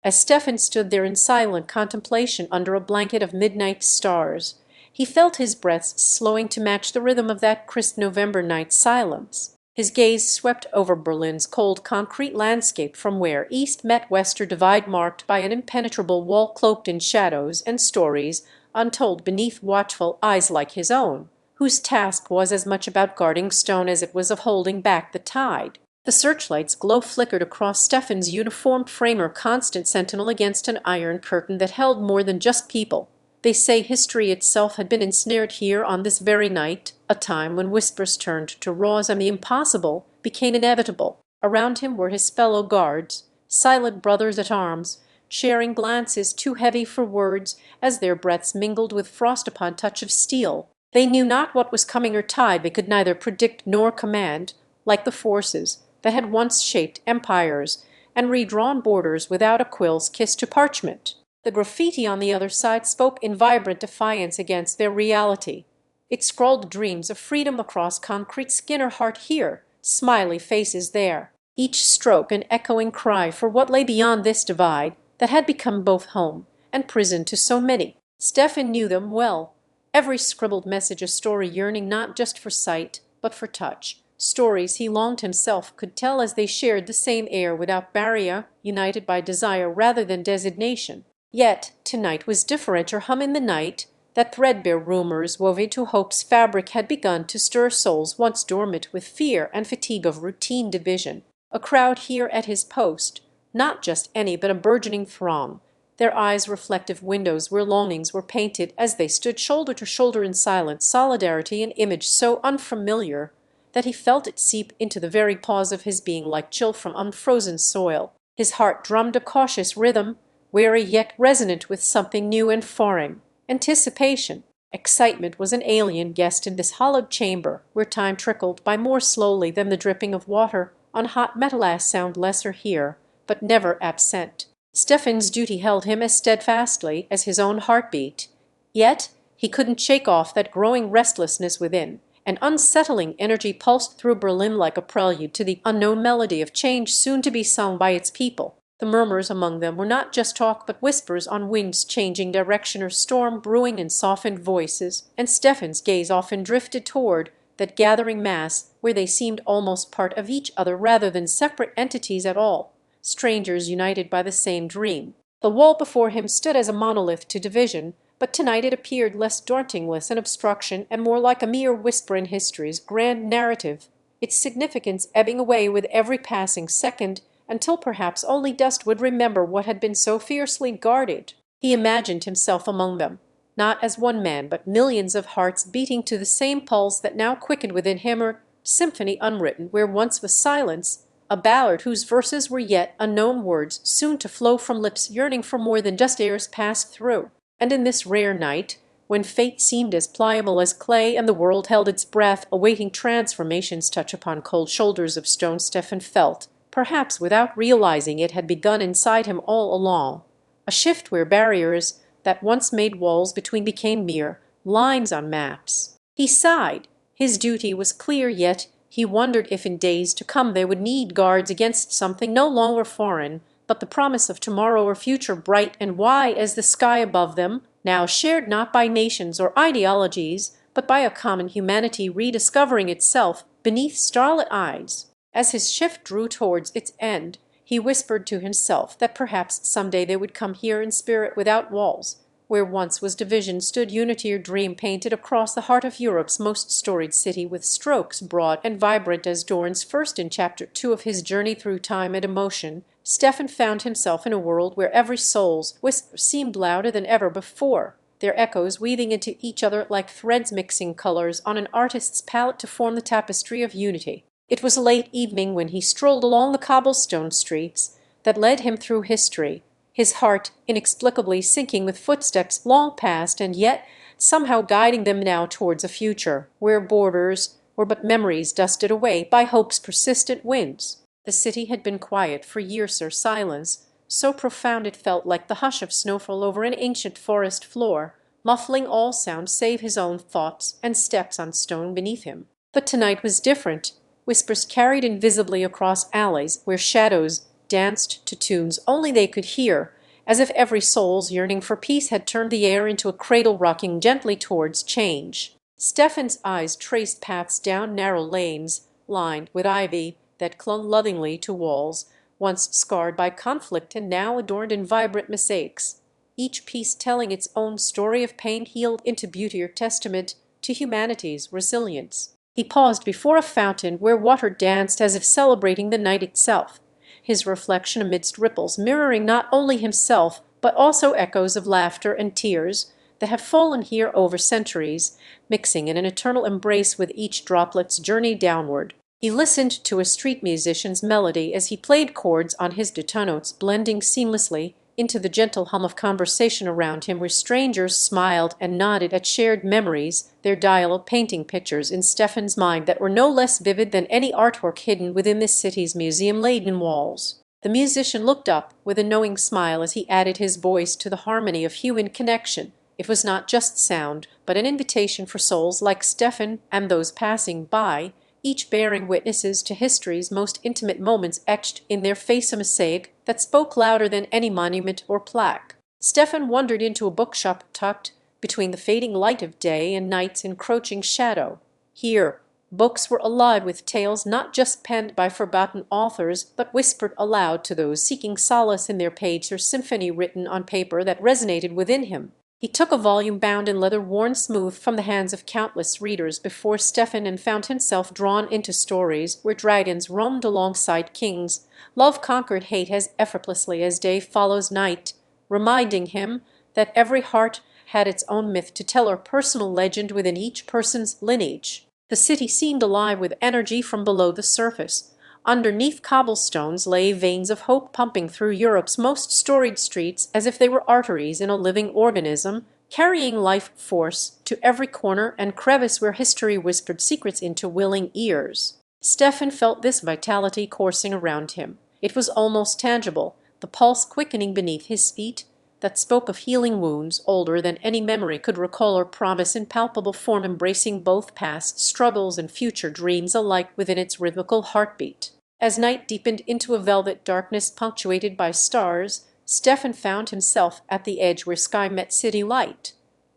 As Stefan stood there in silent contemplation under a blanket of midnight stars, he felt his breath slowing to match the rhythm of that crisp November night silence. His gaze swept over Berlin's cold concrete landscape from where east met west, a divide marked by an impenetrable wall cloaked in shadows and stories untold beneath watchful eyes like his own, whose task was as much about guarding stone as it was of holding back the tide. The searchlight's glow flickered across Stefan's uniformed frame, a constant sentinel against an iron curtain that held more than just people. They say history itself had been ensnared here on this very night, a time when whispers turned to roars and the impossible became inevitable. Around him were his fellow guards, silent brothers-at-arms, sharing glances too heavy for words as their breaths mingled with frost upon touch of steel. They knew not what was coming or tide, they could neither predict nor command, like the forces that had once shaped empires and redrawn borders without a quill's kiss to parchment. The graffiti on the other side spoke in vibrant defiance against their reality. It scrawled dreams of freedom across concrete, Skinner heart here, smiley faces there, each stroke an echoing cry for what lay beyond this divide that had become both home and prison to so many. Stefan knew them well. Every scribbled message a story yearning not just for sight, but for touch. Stories he longed himself could tell as they shared the same air without barrier, united by desire rather than designation. Yet tonight was different. Her hum in the night, that threadbare rumors wove into hope's fabric, had begun to stir souls once dormant with fear and fatigue of routine division. A crowd here at his post, not just any but a burgeoning throng, their eyes reflective windows where longings were painted as they stood shoulder to shoulder in silent solidarity, an image so unfamiliar that he felt it seep into the very pause of his being like chill from unfrozen soil. His heart drummed a cautious rhythm, wary yet resonant with something new and foreign. Anticipation. Excitement was an alien guest in this hollowed chamber, where time trickled by more slowly than the dripping of water on hot metal, as sound lesser here, but never absent. Stefan's duty held him as steadfastly as his own heartbeat. Yet he couldn't shake off that growing restlessness within. An unsettling energy pulsed through Berlin like a prelude to the unknown melody of change soon to be sung by its people. The murmurs among them were not just talk but whispers on winds changing direction, or storm brewing in softened voices, and Stefan's gaze often drifted toward that gathering mass where they seemed almost part of each other rather than separate entities at all, strangers united by the same dream. The wall before him stood as a monolith to division, but tonight it appeared less daunting, less an obstruction, and more like a mere whisper in history's grand narrative, its significance ebbing away with every passing second, until perhaps only dust would remember what had been so fiercely guarded. He imagined himself among them, not as one man, but millions of hearts beating to the same pulse that now quickened within him, or symphony unwritten where once was silence, a ballad whose verses were yet unknown words, soon to flow from lips yearning for more than just airs passed through. And in this rare night, when fate seemed as pliable as clay and the world held its breath, awaiting transformation's touch upon cold shoulders of stone, Stefan felt, perhaps without realizing it had begun inside him all along, a shift where barriers that once made walls between became mere lines on maps. He sighed. His duty was clear, yet he wondered if in days to come they would need guards against something no longer foreign, but the promise of tomorrow or future bright and wide as the sky above them, now shared not by nations or ideologies, but by a common humanity rediscovering itself beneath starlit eyes. As his shift drew towards its end, he whispered to himself that perhaps someday they would come here in spirit without walls. Where once was division stood unity, or dream painted across the heart of Europe's most storied city with strokes broad and vibrant as Dorn's first in Chapter 2 of his journey through time and emotion. Stefan found himself in a world where every soul's whisper seemed louder than ever before, their echoes weaving into each other like threads mixing colors on an artist's palette to form the tapestry of unity. It was late evening when he strolled along the cobblestone streets that led him through history, his heart inexplicably sinking with footsteps long past and yet somehow guiding them now towards a future where borders were but memories dusted away by hope's persistent winds. The city had been quiet for years, or silence so profound it felt like the hush of snowfall over an ancient forest floor, muffling all sound save his own thoughts and steps on stone beneath him. But tonight was different. Whispers carried invisibly across alleys where shadows danced to tunes only they could hear, as if every soul's yearning for peace had turned the air into a cradle rocking gently towards change. Stefan's eyes traced paths down narrow lanes lined with ivy that clung lovingly to walls once scarred by conflict and now adorned in vibrant mosaics, each piece telling its own story of pain healed into beauty or testament to humanity's resilience. He paused before a fountain where water danced as if celebrating the night itself, his reflection amidst ripples mirroring not only himself but also echoes of laughter and tears that have fallen here over centuries, mixing in an eternal embrace with each droplet's journey downward. He listened to a street musician's melody as he played chords on his detonotes, blending seamlessly into the gentle hum of conversation around him, where strangers smiled and nodded at shared memories, their dialogue painting pictures in Stefan's mind that were no less vivid than any artwork hidden within this city's museum-laden walls. The musician looked up with a knowing smile as he added his voice to the harmony of human connection. It was not just sound, but an invitation for souls like Stefan and those passing by, each bearing witnesses to history's most intimate moments etched in their face, a mosaic that spoke louder than any monument or plaque. Stefan wandered into a bookshop tucked between the fading light of day and night's encroaching shadow. Here, books were alive with tales not just penned by forgotten authors, but whispered aloud to those seeking solace in their page, their symphony written on paper that resonated within him. He took a volume bound in leather worn smooth from the hands of countless readers before Stefan and found himself drawn into stories where dragons roamed alongside kings, love conquered hate as effortlessly as day follows night, reminding him that every heart had its own myth to tell or personal legend within each person's lineage. The city seemed alive with energy from below the surface. Underneath cobblestones lay veins of hope pumping through Europe's most storied streets as if they were arteries in a living organism, carrying life force to every corner and crevice where history whispered secrets into willing ears. Stefan felt this vitality coursing around him. It was almost tangible, the pulse quickening beneath his feet, that spoke of healing wounds older than any memory could recall or promise, in palpable form embracing both past struggles and future dreams alike within its rhythmical heartbeat. As night deepened into a velvet darkness punctuated by stars, Stefan found himself at the edge where sky met city light.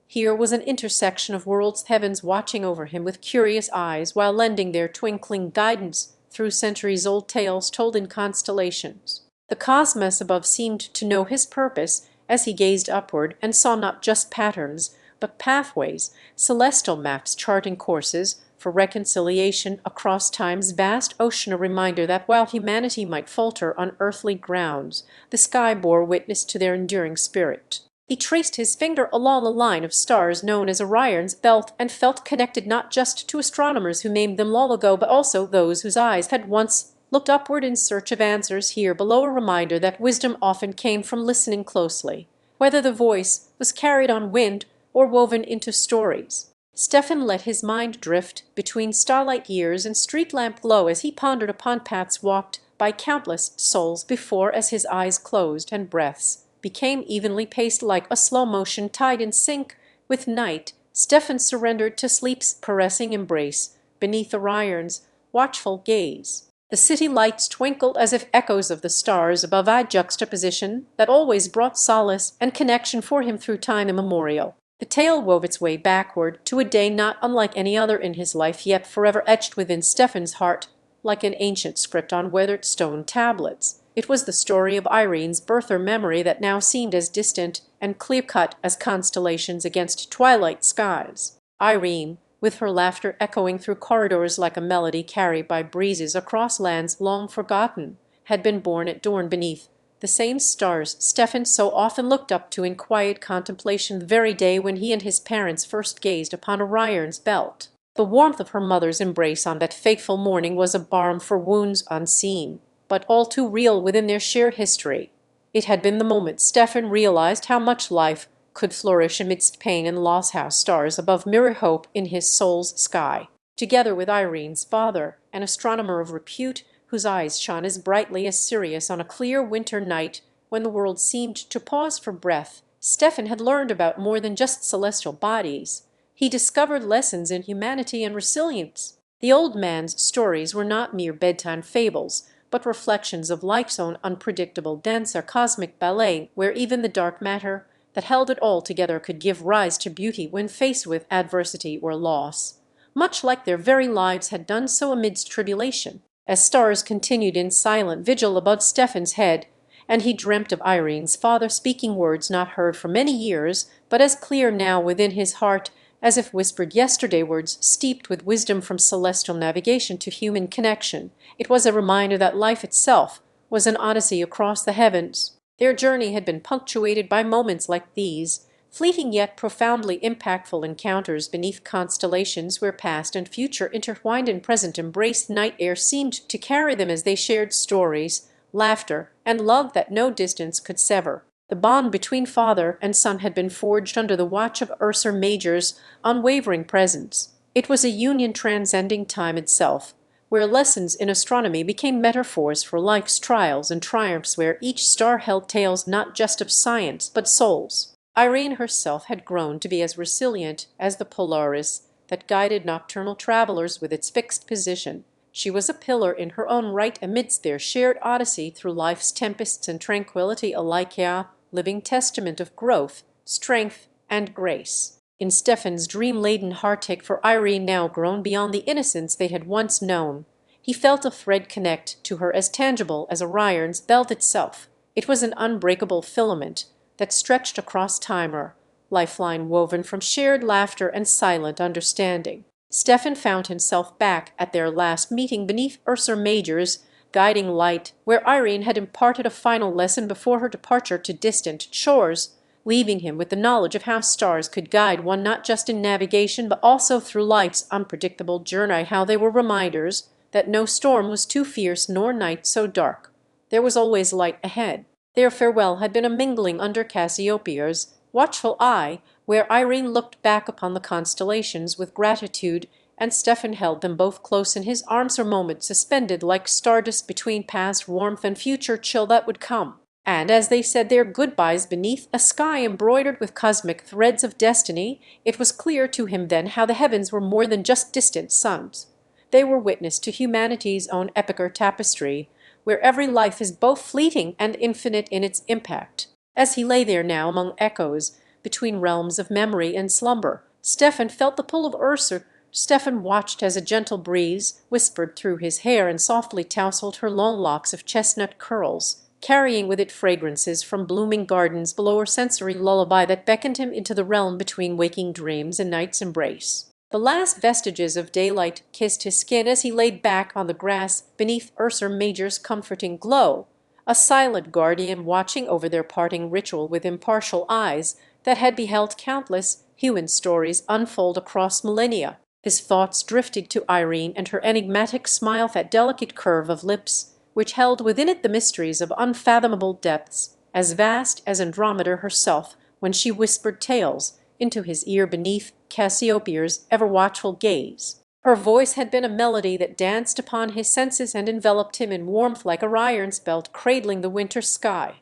Here was an intersection of worlds, heavens watching over him with curious eyes while lending their twinkling guidance through centuries-old tales told in constellations. The cosmos above seemed to know his purpose as he gazed upward and saw not just patterns, but pathways, celestial maps charting courses for reconciliation across time's vast ocean, a reminder that while humanity might falter on earthly grounds, the sky bore witness to their enduring spirit. He traced his finger along the line of stars known as Orion's belt and felt connected not just to astronomers who named them long ago, but also those whose eyes had once looked upward in search of answers. Here below, a reminder that wisdom often came from listening closely, whether the voice was carried on wind or woven into stories. Stefan let his mind drift between starlight years and street lamp glow as he pondered upon paths walked by countless souls before, as his eyes closed and breaths became evenly paced like a slow motion tide in sync with night. Stefan surrendered to sleep's caressing embrace beneath Orion's watchful gaze. The city lights twinkled as if echoes of the stars above, a juxtaposition that always brought solace and connection for him through time immemorial. The tale wove its way backward to a day not unlike any other in his life, yet forever etched within Stefan's heart like an ancient script on weathered stone tablets. It was the story of Irene's birth, or memory that now seemed as distant and clear-cut as constellations against twilight skies. Irene, with her laughter echoing through corridors like a melody carried by breezes across lands long forgotten, had been born at dawn beneath the same stars Stefan so often looked up to in quiet contemplation, the very day when he and his parents first gazed upon Orion's belt. The warmth of her mother's embrace on that fateful morning was a balm for wounds unseen, but all too real within their shared history. It had been the moment Stefan realized how much life could flourish amidst pain and loss, how stars above mirror hope in his soul's sky. Together with Irene's father, an astronomer of repute, whose eyes shone as brightly as Sirius on a clear winter night when the world seemed to pause for breath, Stefan had learned about more than just celestial bodies. He discovered lessons in humanity and resilience. The old man's stories were not mere bedtime fables, but reflections of life's own unpredictable dance or cosmic ballet, where even the dark matter that held it all together could give rise to beauty when faced with adversity or loss, much like their very lives had done so amidst tribulation. As stars continued in silent vigil above Stefan's head, and he dreamt of Irene's father speaking words not heard for many years, but as clear now within his heart as if whispered yesterday, words steeped with wisdom from celestial navigation to human connection. It was a reminder that life itself was an odyssey across the heavens. Their journey had been punctuated by moments like these, fleeting yet profoundly impactful encounters beneath constellations where past and future intertwined and present embraced. Night air seemed to carry them as they shared stories, laughter, and love that no distance could sever. The bond between father and son had been forged under the watch of Ursa Major's unwavering presence. It was a union transcending time itself, where lessons in astronomy became metaphors for life's trials and triumphs, where each star held tales not just of science but souls. Irene herself had grown to be as resilient as the Polaris that guided nocturnal travelers with its fixed position. She was a pillar in her own right amidst their shared odyssey through life's tempests and tranquility, alike a living testament of growth, strength, and grace. In Stefan's dream-laden heartache for Irene, now grown beyond the innocence they had once known, he felt a thread connect to her as tangible as Orion's belt itself. It was an unbreakable filament that stretched across time, a lifeline woven from shared laughter and silent understanding. Stefan found himself back at their last meeting beneath Ursa Major's guiding light, where Irene had imparted a final lesson before her departure to distant shores, leaving him with the knowledge of how stars could guide one not just in navigation but also through life's unpredictable journey, how they were reminders that no storm was too fierce nor night so dark. There was always light ahead. Their farewell had been a mingling under Cassiopeia's watchful eye, where Irene looked back upon the constellations with gratitude, and Stefan held them both close in his arms, for moments suspended like stardust between past warmth and future chill that would come. And as they said their goodbyes beneath a sky embroidered with cosmic threads of destiny, it was clear to him then how the heavens were more than just distant suns. They were witness to humanity's own epic tapestry, where every life is both fleeting and infinite in its impact. As he lay there now among echoes, between realms of memory and slumber, Stefan felt the pull of Ursa. Stefan watched as a gentle breeze whispered through his hair and softly tousled her long locks of chestnut curls, carrying with it fragrances from blooming gardens below, a sensory lullaby that beckoned him into the realm between waking dreams and night's embrace. The last vestiges of daylight kissed his skin as he laid back on the grass beneath Ursa Major's comforting glow, a silent guardian watching over their parting ritual with impartial eyes that had beheld countless human stories unfold across millennia. His thoughts drifted to Irene and her enigmatic smile, that delicate curve of lips which held within it the mysteries of unfathomable depths, as vast as Andromeda herself when she whispered tales into his ear beneath Cassiopeia's ever-watchful gaze. Her voice had been a melody that danced upon his senses and enveloped him in warmth like Orion's belt cradling the winter sky.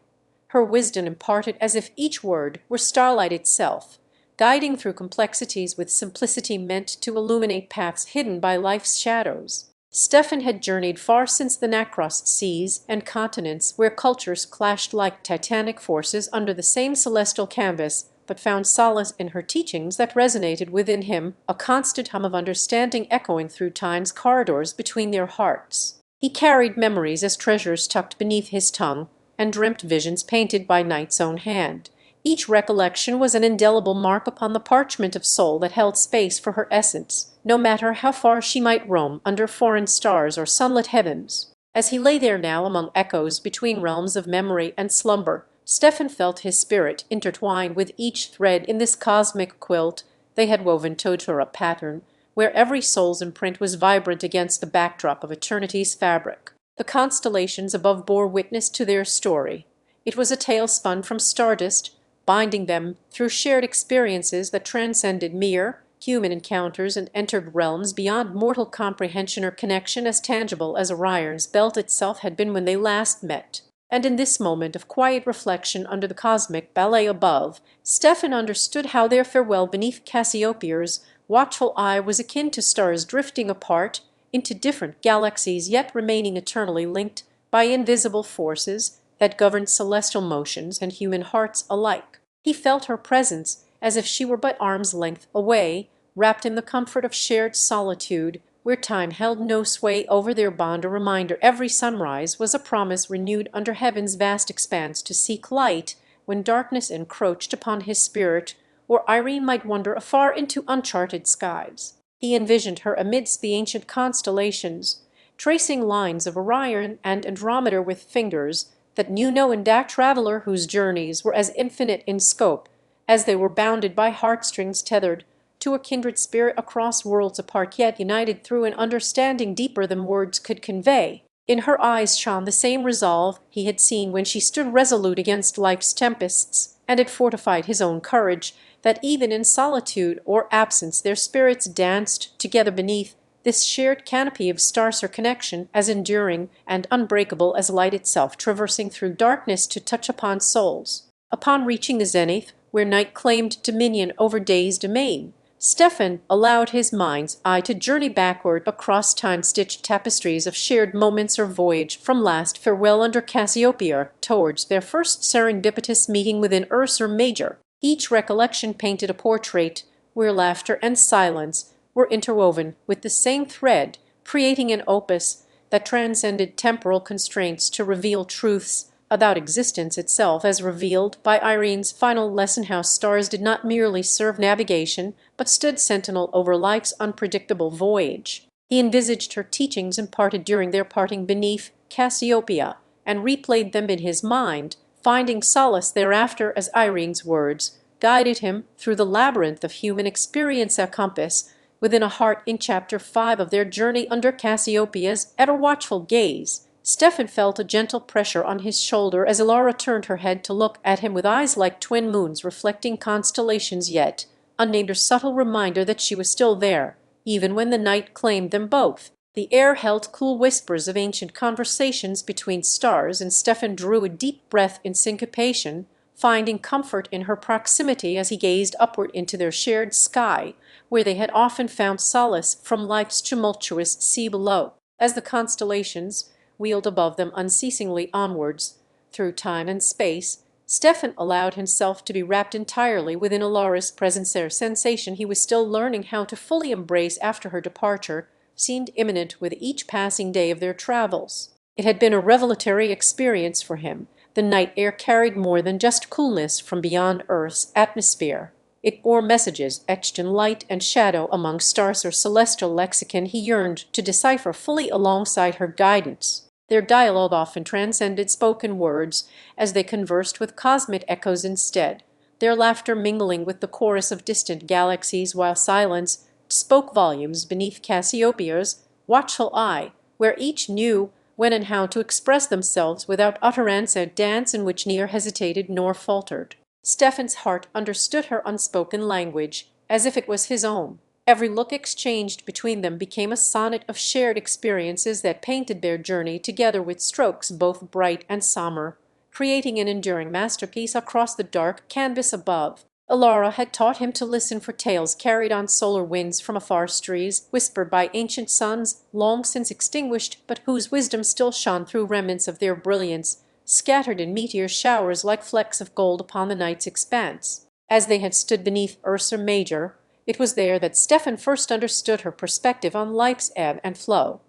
Her wisdom imparted as if each word were starlight itself, guiding through complexities with simplicity meant to illuminate paths hidden by life's shadows. Stefan had journeyed far since the Nacross seas and continents, where cultures clashed like titanic forces under the same celestial canvas, but found solace in her teachings that resonated within him, a constant hum of understanding echoing through time's corridors between their hearts. He carried memories as treasures tucked beneath his tongue, and dreamt visions painted by night's own hand. Each recollection was an indelible mark upon the parchment of soul that held space for her essence, no matter how far she might roam under foreign stars or sunlit heavens. As he lay there now among echoes between realms of memory and slumber, Stefan felt his spirit intertwined with each thread in this cosmic quilt they had woven to a pattern, where every soul's imprint was vibrant against the backdrop of eternity's fabric. The constellations above bore witness to their story. It was a tale spun from stardust, binding them through shared experiences that transcended mere human encounters and entered realms beyond mortal comprehension or connection, as tangible as Orion's belt itself had been when they last met. And in this moment of quiet reflection under the cosmic ballet above, Stefan understood how their farewell beneath Cassiopeia's watchful eye was akin to stars drifting apart into different galaxies, yet remaining eternally linked by invisible forces that governed celestial motions and human hearts alike. He felt her presence as if she were but arm's length away, wrapped in the comfort of shared solitude, where time held no sway over their bond, a reminder every sunrise was a promise renewed under heaven's vast expanse to seek light when darkness encroached upon his spirit, or Irene might wander afar into uncharted skies. He envisioned her amidst the ancient constellations, tracing lines of Orion and Andromeda with fingers that knew no indact traveler whose journeys were as infinite in scope as they were bounded by heartstrings tethered to a kindred spirit across worlds apart, yet united through an understanding deeper than words could convey. In her eyes shone the same resolve he had seen when she stood resolute against life's tempests, and it fortified his own courage that even in solitude or absence their spirits danced together beneath this shared canopy of stars, her connection as enduring and unbreakable as light itself, traversing through darkness to touch upon souls. Upon reaching the zenith, where night claimed dominion over day's domain, Stefan allowed his mind's eye to journey backward across time-stitched tapestries of shared moments, or voyage from last farewell under Cassiopeia towards their first serendipitous meeting within Ursa Major. Each recollection painted a portrait where laughter and silence were interwoven with the same thread, creating an opus that transcended temporal constraints to reveal truths about existence itself, as revealed by Irene's final lesson: how stars did not merely serve navigation, but stood sentinel over life's unpredictable voyage. He envisaged her teachings imparted during their parting beneath Cassiopeia, and replayed them in his mind, finding solace thereafter as Irene's words guided him through the labyrinth of human experience, a compass within a heart. In Chapter 5 of their journey under Cassiopeia's ever-watchful gaze, Stefan felt a gentle pressure on his shoulder as Alara turned her head to look at him with eyes like twin moons reflecting constellations, yet unnamed, a subtle reminder that she was still there, even when the night claimed them both. The air held cool whispers of ancient conversations between stars, and Stefan drew a deep breath in syncopation, finding comfort in her proximity as he gazed upward into their shared sky, where they had often found solace from life's tumultuous sea below. As the constellations wheeled above them unceasingly onwards through time and space, Stefan allowed himself to be wrapped entirely within Alara's presence. Their sensation he was still learning how to fully embrace after her departure seemed imminent with each passing day of their travels. It had been a revelatory experience for him. The night air carried more than just coolness from beyond Earth's atmosphere. It bore messages etched in light and shadow among stars, or celestial lexicon he yearned to decipher fully alongside her guidance. Their dialogue often transcended spoken words, as they conversed with cosmic echoes instead, their laughter mingling with the chorus of distant galaxies, while silence spoke volumes beneath Cassiopeia's watchful eye, where each knew when and how to express themselves without utterance, a dance in which neither hesitated nor faltered. Stefan's heart understood her unspoken language as if it was his own. Every look exchanged between them became a sonnet of shared experiences that painted their journey together with strokes both bright and somber, creating an enduring masterpiece across the dark canvas above. Alara had taught him to listen for tales carried on solar winds from afar, stories whispered by ancient suns long since extinguished, but whose wisdom still shone through remnants of their brilliance, scattered in meteor showers like flecks of gold upon the night's expanse. As they had stood beneath Ursa Major, it was there that Stefan first understood her perspective on life's ebb and flow.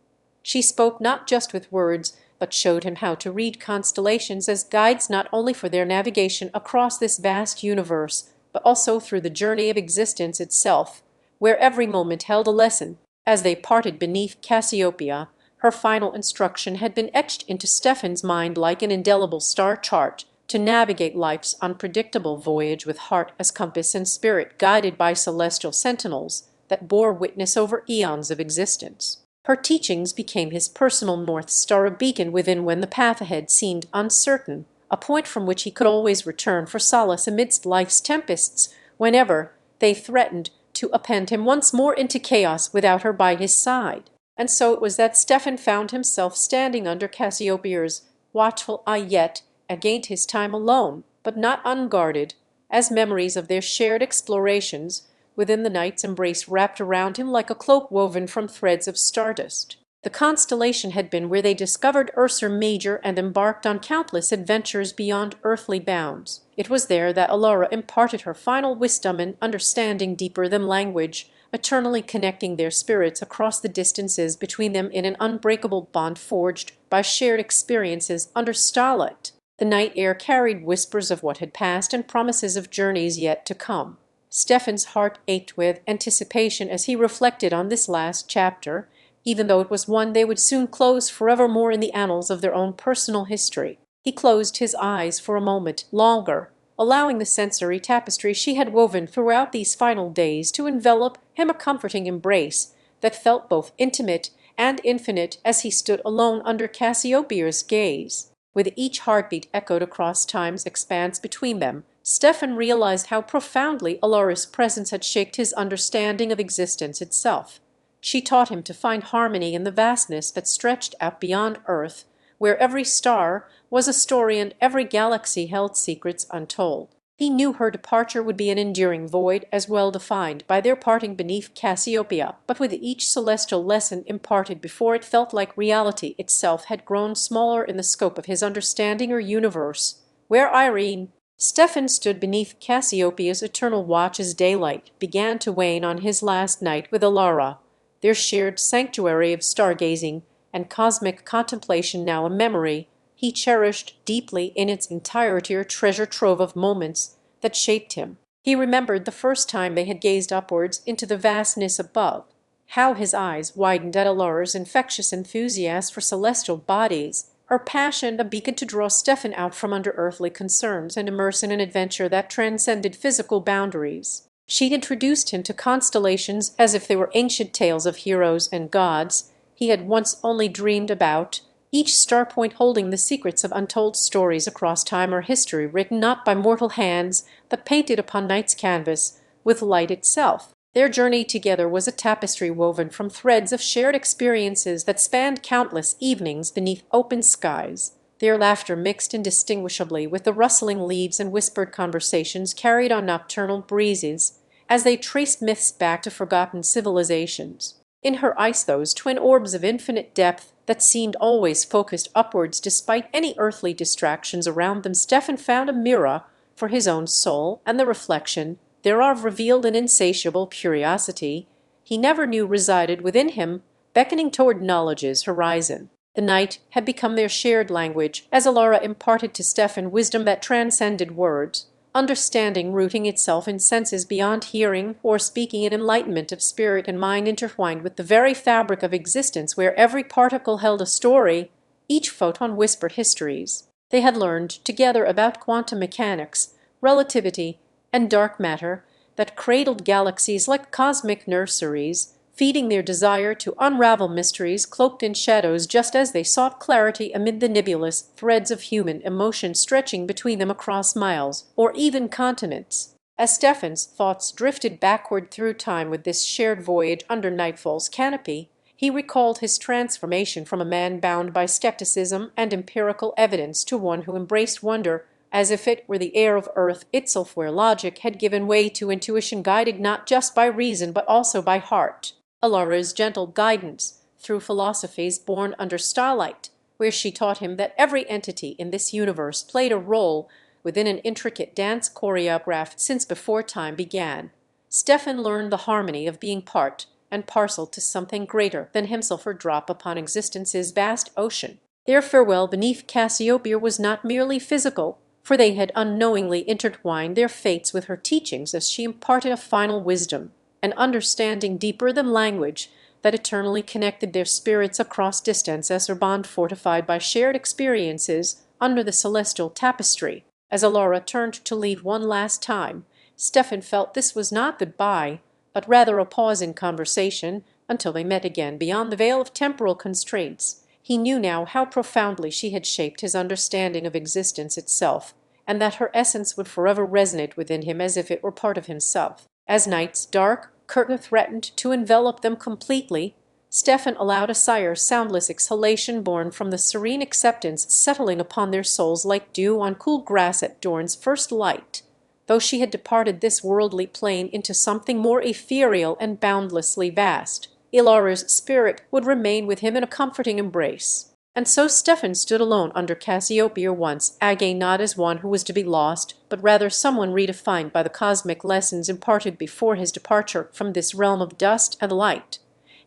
She spoke not just with words, but showed him how to read constellations as guides not only for their navigation across this vast universe, but also through the journey of existence itself, where every moment held a lesson. As they parted beneath Cassiopeia, her final instruction had been etched into Stefan's mind like an indelible star chart, to navigate life's unpredictable voyage with heart as compass and spirit guided by celestial sentinels that bore witness over eons of existence. Her teachings became his personal North Star, a beacon within when the path ahead seemed uncertain, a point from which he could always return for solace amidst life's tempests, whenever they threatened to append him once more into chaos without her by his side. And so it was that Stefan found himself standing under Cassiopeia's watchful eye, yet against his time alone, but not unguarded, as memories of their shared explorations within the night's embrace wrapped around him like a cloak woven from threads of stardust. The constellation had been where they discovered Ursa Major and embarked on countless adventures beyond earthly bounds. It was there that Alara imparted her final wisdom and understanding deeper than language, eternally connecting their spirits across the distances between them in an unbreakable bond forged by shared experiences under starlight. The night air carried whispers of what had passed and promises of journeys yet to come. Stefan's heart ached with anticipation as he reflected on this last chapter, even though it was one they would soon close forevermore in the annals of their own personal history. He closed his eyes for a moment longer, allowing the sensory tapestry she had woven throughout these final days to envelop him, a comforting embrace that felt both intimate and infinite as he stood alone under Cassiopeia's gaze. With each heartbeat echoed across time's expanse between them, Stefan realized how profoundly Alara's presence had shaped his understanding of existence itself. She taught him to find harmony in the vastness that stretched out beyond Earth, where every star was a story and every galaxy held secrets untold. He knew her departure would be an enduring void as well defined by their parting beneath Cassiopeia, but with each celestial lesson imparted before it felt like reality itself had grown smaller in the scope of his understanding or universe. Where Irene, Stefan stood beneath Cassiopeia's eternal watch as daylight began to wane on his last night with Alara, their shared sanctuary of stargazing and cosmic contemplation now a memory he cherished deeply in its entirety, a treasure trove of moments that shaped him. He remembered the first time they had gazed upwards into the vastness above, how his eyes widened at Alara's infectious enthusiasm for celestial bodies, her passion a beacon to draw Stefan out from under earthly concerns and immerse in an adventure that transcended physical boundaries. She'd introduced him to constellations as if they were ancient tales of heroes and gods he had once only dreamed about, each star point holding the secrets of untold stories across time or history written not by mortal hands but painted upon night's canvas with light itself. Their journey together was a tapestry woven from threads of shared experiences that spanned countless evenings beneath open skies. Their laughter mixed indistinguishably with the rustling leaves and whispered conversations carried on nocturnal breezes as they traced myths back to forgotten civilizations. In her eyes those twin orbs of infinite depth that seemed always focused upwards despite any earthly distractions around them, Stefan found a mirror for his own soul, and the reflection thereof revealed an insatiable curiosity he never knew resided within him, beckoning toward knowledge's horizon. The night had become their shared language, as Alara imparted to Stefan wisdom that transcended words, understanding rooting itself in senses beyond hearing or speaking, an enlightenment of spirit and mind intertwined with the very fabric of existence, where every particle held a story, each photon whispered histories. They had learned together about quantum mechanics, relativity, and dark matter that cradled galaxies like cosmic nurseries, feeding their desire to unravel mysteries cloaked in shadows just as they sought clarity amid the nebulous threads of human emotion stretching between them across miles or even continents. As Stefan's thoughts drifted backward through time with this shared voyage under nightfall's canopy, he recalled his transformation from a man bound by skepticism and empirical evidence to one who embraced wonder as if it were the air of earth itself, where logic had given way to intuition guided not just by reason but also by heart. Alara's gentle guidance through philosophies born under starlight, where she taught him that every entity in this universe played a role within an intricate dance choreographed since before time began. Stefan learned the harmony of being part and parcel to something greater than himself, or drop upon existence's vast ocean. Their farewell beneath Cassiopeia was not merely physical, for they had unknowingly intertwined their fates with her teachings as she imparted a final wisdom, an understanding deeper than language that eternally connected their spirits across distance as their bond fortified by shared experiences under the celestial tapestry. As Alara turned to leave one last time, Stefan felt this was not goodbye, but rather a pause in conversation until they met again beyond the veil of temporal constraints. He knew now how profoundly she had shaped his understanding of existence itself, and that her essence would forever resonate within him as if it were part of himself. As night's dark curtain threatened to envelop them completely, Stefan allowed a sigh's soundless exhalation born from the serene acceptance settling upon their souls like dew on cool grass at dawn's first light. Though she had departed this worldly plane into something more ethereal and boundlessly vast, Ilara's spirit would remain with him in a comforting embrace. And so Stefan stood alone under Cassiopeia once again, not as one who was to be lost, but rather someone redefined by the cosmic lessons imparted before his departure from this realm of dust and light.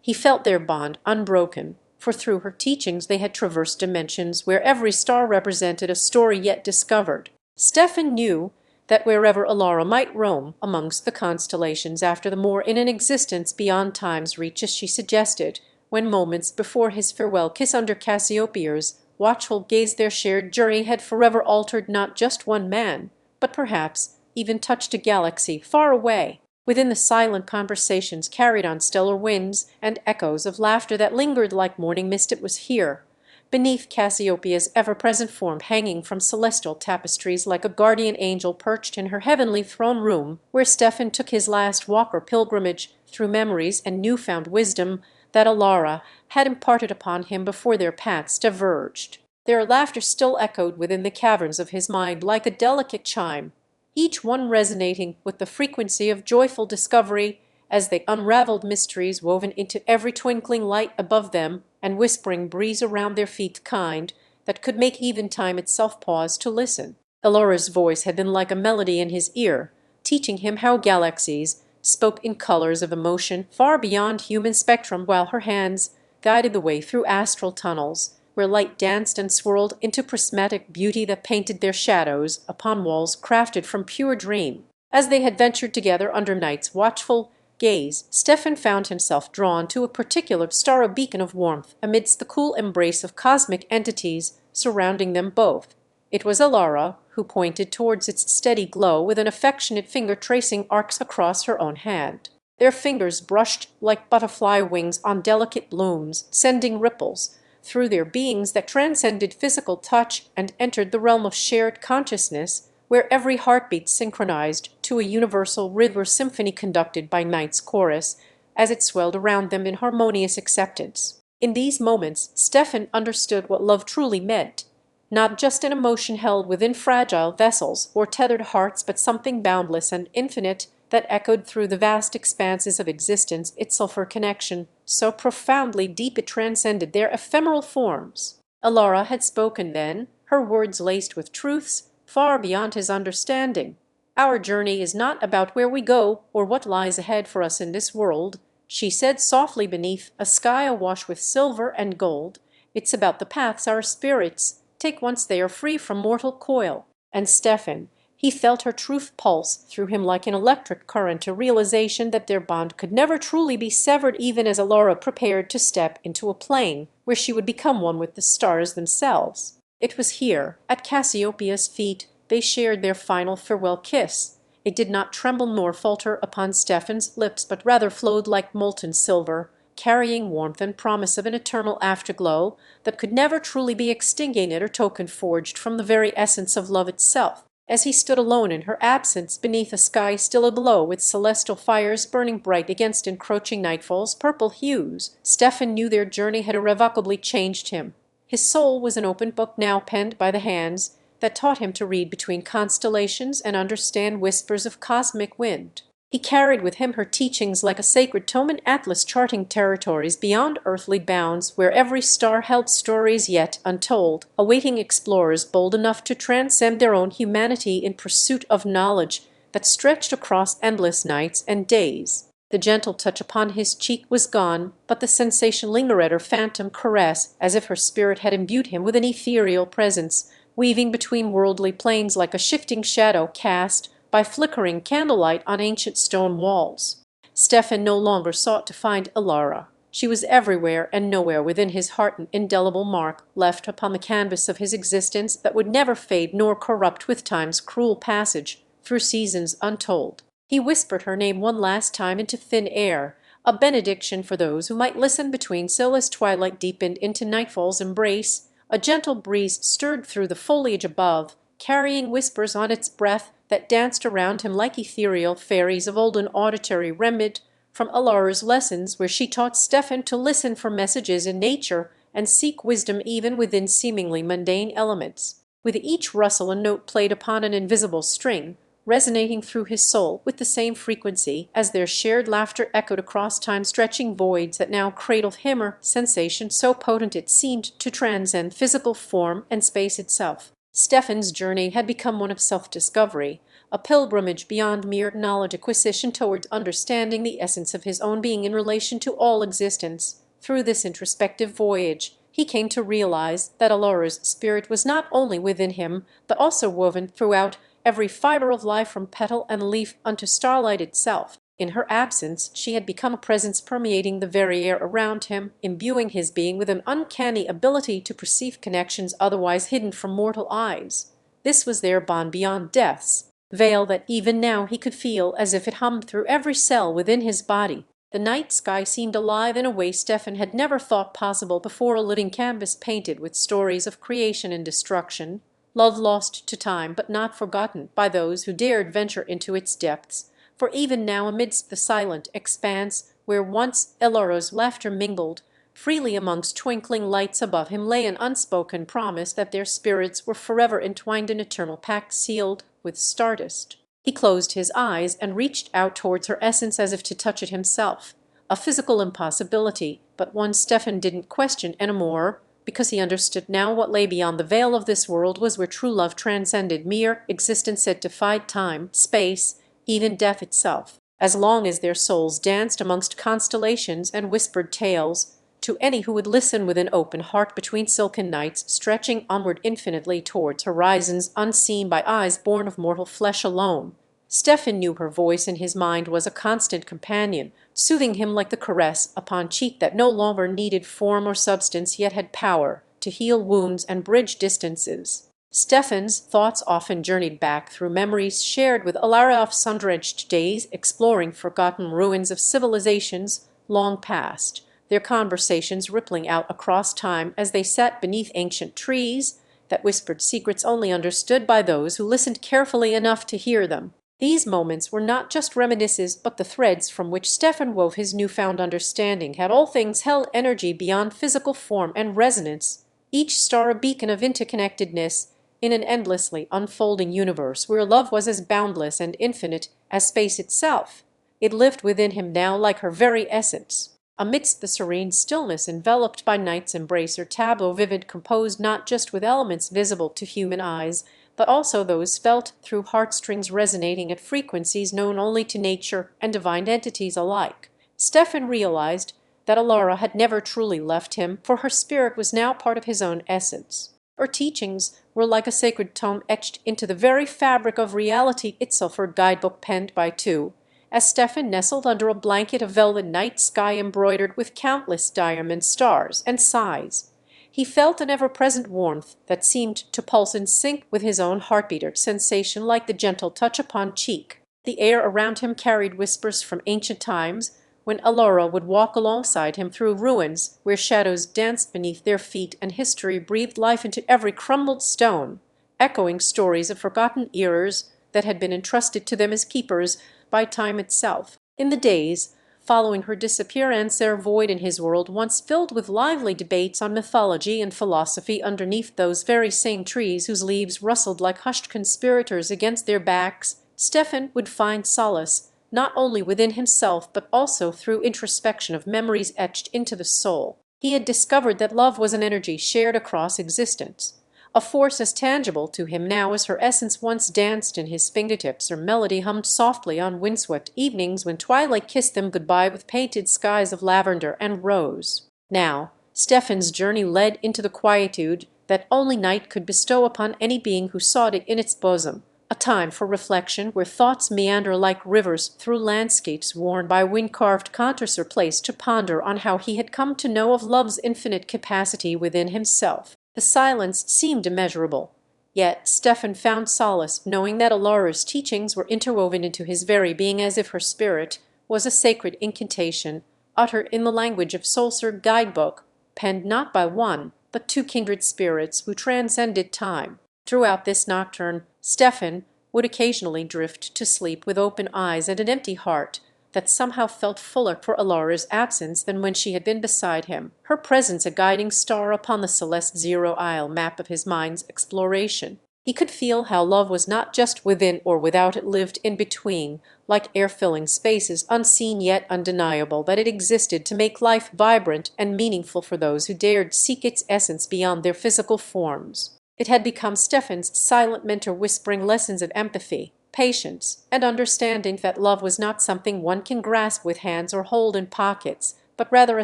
He felt their bond unbroken, for through her teachings they had traversed dimensions where every star represented a story yet discovered. Stefan knew that wherever Ilara might roam amongst the constellations after the more in an existence beyond time's reach, as she suggested, when moments before his farewell kiss under Cassiopeia's watchful gaze their shared journey had forever altered not just one man, but perhaps even touched a galaxy far away. Within the silent conversations carried on stellar winds and echoes of laughter that lingered like morning mist, it was here, beneath Cassiopeia's ever-present form hanging from celestial tapestries like a guardian angel perched in her heavenly throne room, where Stefan took his last walk or pilgrimage through memories and new-found wisdom that Ilara had imparted upon him before their paths diverged. Their laughter still echoed within the caverns of his mind like a delicate chime, each one resonating with the frequency of joyful discovery as they unraveled mysteries woven into every twinkling light above them and whispering breeze around their feet, the kind that could make even time itself pause to listen. Ilara's voice had been like a melody in his ear, teaching him how galaxies spoke in colors of emotion far beyond human spectrum, while her hands guided the way through astral tunnels, where light danced and swirled into prismatic beauty that painted their shadows upon walls crafted from pure dream. As they had ventured together under night's watchful gaze, Stefan found himself drawn to a particular star, a beacon of warmth amidst the cool embrace of cosmic entities surrounding them both. It was Ilara who pointed towards its steady glow with an affectionate finger tracing arcs across her own hand. Their fingers brushed like butterfly wings on delicate blooms, sending ripples through their beings that transcended physical touch and entered the realm of shared consciousness, where every heartbeat synchronized to a universal rhythm or symphony conducted by night's chorus as it swelled around them in harmonious acceptance. In these moments Stefan understood what love truly meant, not just an emotion held within fragile vessels or tethered hearts, but something boundless and infinite that echoed through the vast expanses of existence, itself her connection so profoundly deep it transcended their ephemeral forms. Ilara had spoken then, her words laced with truths far beyond his understanding. "Our journey is not about where we go or what lies ahead for us in this world," she said softly beneath a sky awash with silver and gold. "It's about the paths our spirits take once they are free from mortal coil." And Stefan, he felt her truth pulse through him like an electric current, a realization that their bond could never truly be severed, even as Ilara prepared to step into a plane where she would become one with the stars themselves. It was here, at Cassiopeia's feet, they shared their final farewell kiss. It did not tremble nor falter upon Stefan's lips, but rather flowed like molten silver, carrying warmth and promise of an eternal afterglow that could never truly be extinguished or token forged from the very essence of love itself. As he stood alone in her absence beneath a sky still aglow with celestial fires burning bright against encroaching nightfall's purple hues, Stefan knew their journey had irrevocably changed him. His soul was an open book now, penned by the hands that taught him to read between constellations and understand whispers of cosmic wind. He carried with him her teachings like a sacred tome, an atlas charting territories beyond earthly bounds, where every star held stories yet untold, awaiting explorers bold enough to transcend their own humanity in pursuit of knowledge that stretched across endless nights and days. The gentle touch upon his cheek was gone, but the sensation lingered at her phantom caress, as if her spirit had imbued him with an ethereal presence, weaving between worldly planes like a shifting shadow cast by flickering candlelight on ancient stone walls. Stefan no longer sought to find Ilara. She was everywhere and nowhere within his heart, an indelible mark left upon the canvas of his existence that would never fade nor corrupt with time's cruel passage through seasons untold. He whispered her name one last time into thin air, a benediction for those who might listen between still as twilight deepened into nightfall's embrace. A gentle breeze stirred through the foliage above, carrying whispers on its breath that danced around him like ethereal fairies of olden auditory remnant from Ilara's lessons, where she taught Stefan to listen for messages in nature and seek wisdom even within seemingly mundane elements. With each rustle a note played upon an invisible string, resonating through his soul with the same frequency as their shared laughter echoed across time-stretching voids that now cradled him, or sensation so potent it seemed to transcend physical form and space itself. Stefan's journey had become one of self-discovery, a pilgrimage beyond mere knowledge acquisition towards understanding the essence of his own being in relation to all existence. Through this introspective voyage, he came to realize that Alora's spirit was not only within him, but also woven throughout every fiber of life from petal and leaf unto starlight itself. In her absence she had become a presence permeating the very air around him, imbuing his being with an uncanny ability to perceive connections otherwise hidden from mortal eyes. This was their bond beyond death's veil that even now he could feel as if it hummed through every cell within his body. The night sky seemed alive in a way Stefan had never thought possible before, a living canvas painted with stories of creation and destruction, love lost to time but not forgotten by those who dared venture into its depths. For even now, amidst the silent expanse where once Elora's laughter mingled freely amongst twinkling lights above him, lay an unspoken promise that their spirits were forever entwined in eternal pact sealed with stardust. He closed his eyes and reached out towards her essence as if to touch it himself. A physical impossibility, but one Stefan didn't question anymore, because he understood now what lay beyond the veil of this world was where true love transcended mere existence. It defied time, space, even death itself. As long as their souls danced amongst constellations and whispered tales, to any who would listen with an open heart between silken nights stretching onward infinitely towards horizons unseen by eyes born of mortal flesh alone. Stefan knew her voice in his mind was a constant companion, soothing him like the caress upon cheek that no longer needed form or substance, yet had power to heal wounds and bridge distances. Stefan's thoughts often journeyed back through memories shared with Alara of sun-drenched days, exploring forgotten ruins of civilizations long past, their conversations rippling out across time as they sat beneath ancient trees that whispered secrets only understood by those who listened carefully enough to hear them. These moments were not just reminiscences, but the threads from which Stefan wove his newfound understanding. Had all things held energy beyond physical form and resonance, each star a beacon of interconnectedness in an endlessly unfolding universe where love was as boundless and infinite as space itself? It lived within him now like her very essence. Amidst the serene stillness enveloped by night's embrace, her tableau vivid, composed not just with elements visible to human eyes, but also those felt through heartstrings resonating at frequencies known only to nature and divine entities alike. Stefan realized that Alara had never truly left him, for her spirit was now part of his own essence. Her teachings were like a sacred tome etched into the very fabric of reality itself, her guidebook penned by two. As Stefan nestled under a blanket of velvet night sky embroidered with countless diamond stars and sighs, he felt an ever-present warmth that seemed to pulse in sync with his own heartbeat, a sensation like the gentle touch upon cheek. The air around him carried whispers from ancient times, when Alora would walk alongside him through ruins where shadows danced beneath their feet and history breathed life into every crumbled stone, echoing stories of forgotten eras that had been entrusted to them as keepers by time itself. In the days following her disappearance, their void in his world, once filled with lively debates on mythology and philosophy underneath those very same trees whose leaves rustled like hushed conspirators against their backs, Stefan would find solace not only within himself but also through introspection of memories etched into the soul. He had discovered that love was an energy shared across existence, a force as tangible to him now as her essence once danced in his fingertips or melody hummed softly on windswept evenings when twilight kissed them goodbye with painted skies of lavender and rose. Now Stefan's journey led into the quietude that only night could bestow upon any being who sought it in its bosom, a time for reflection where thoughts meander like rivers through landscapes worn by wind-carved contours, or place to ponder on how he had come to know of love's infinite capacity within himself. The silence seemed immeasurable, yet Stefan found solace knowing that Alora's teachings were interwoven into his very being, as if her spirit was a sacred incantation, uttered in the language of soul's guidebook, penned not by one, but two kindred spirits who transcended time. Throughout this nocturne, Stefan would occasionally drift to sleep with open eyes and an empty heart that somehow felt fuller for Alora's absence than when she had been beside him, her presence a guiding star upon the celeste zero-isle map of his mind's exploration. He could feel how love was not just within or without, it lived in between, like air-filling spaces, unseen yet undeniable, that it existed to make life vibrant and meaningful for those who dared seek its essence beyond their physical forms. It had become Stefan's silent mentor, whispering lessons of empathy, patience, and understanding, that love was not something one can grasp with hands or hold in pockets, but rather a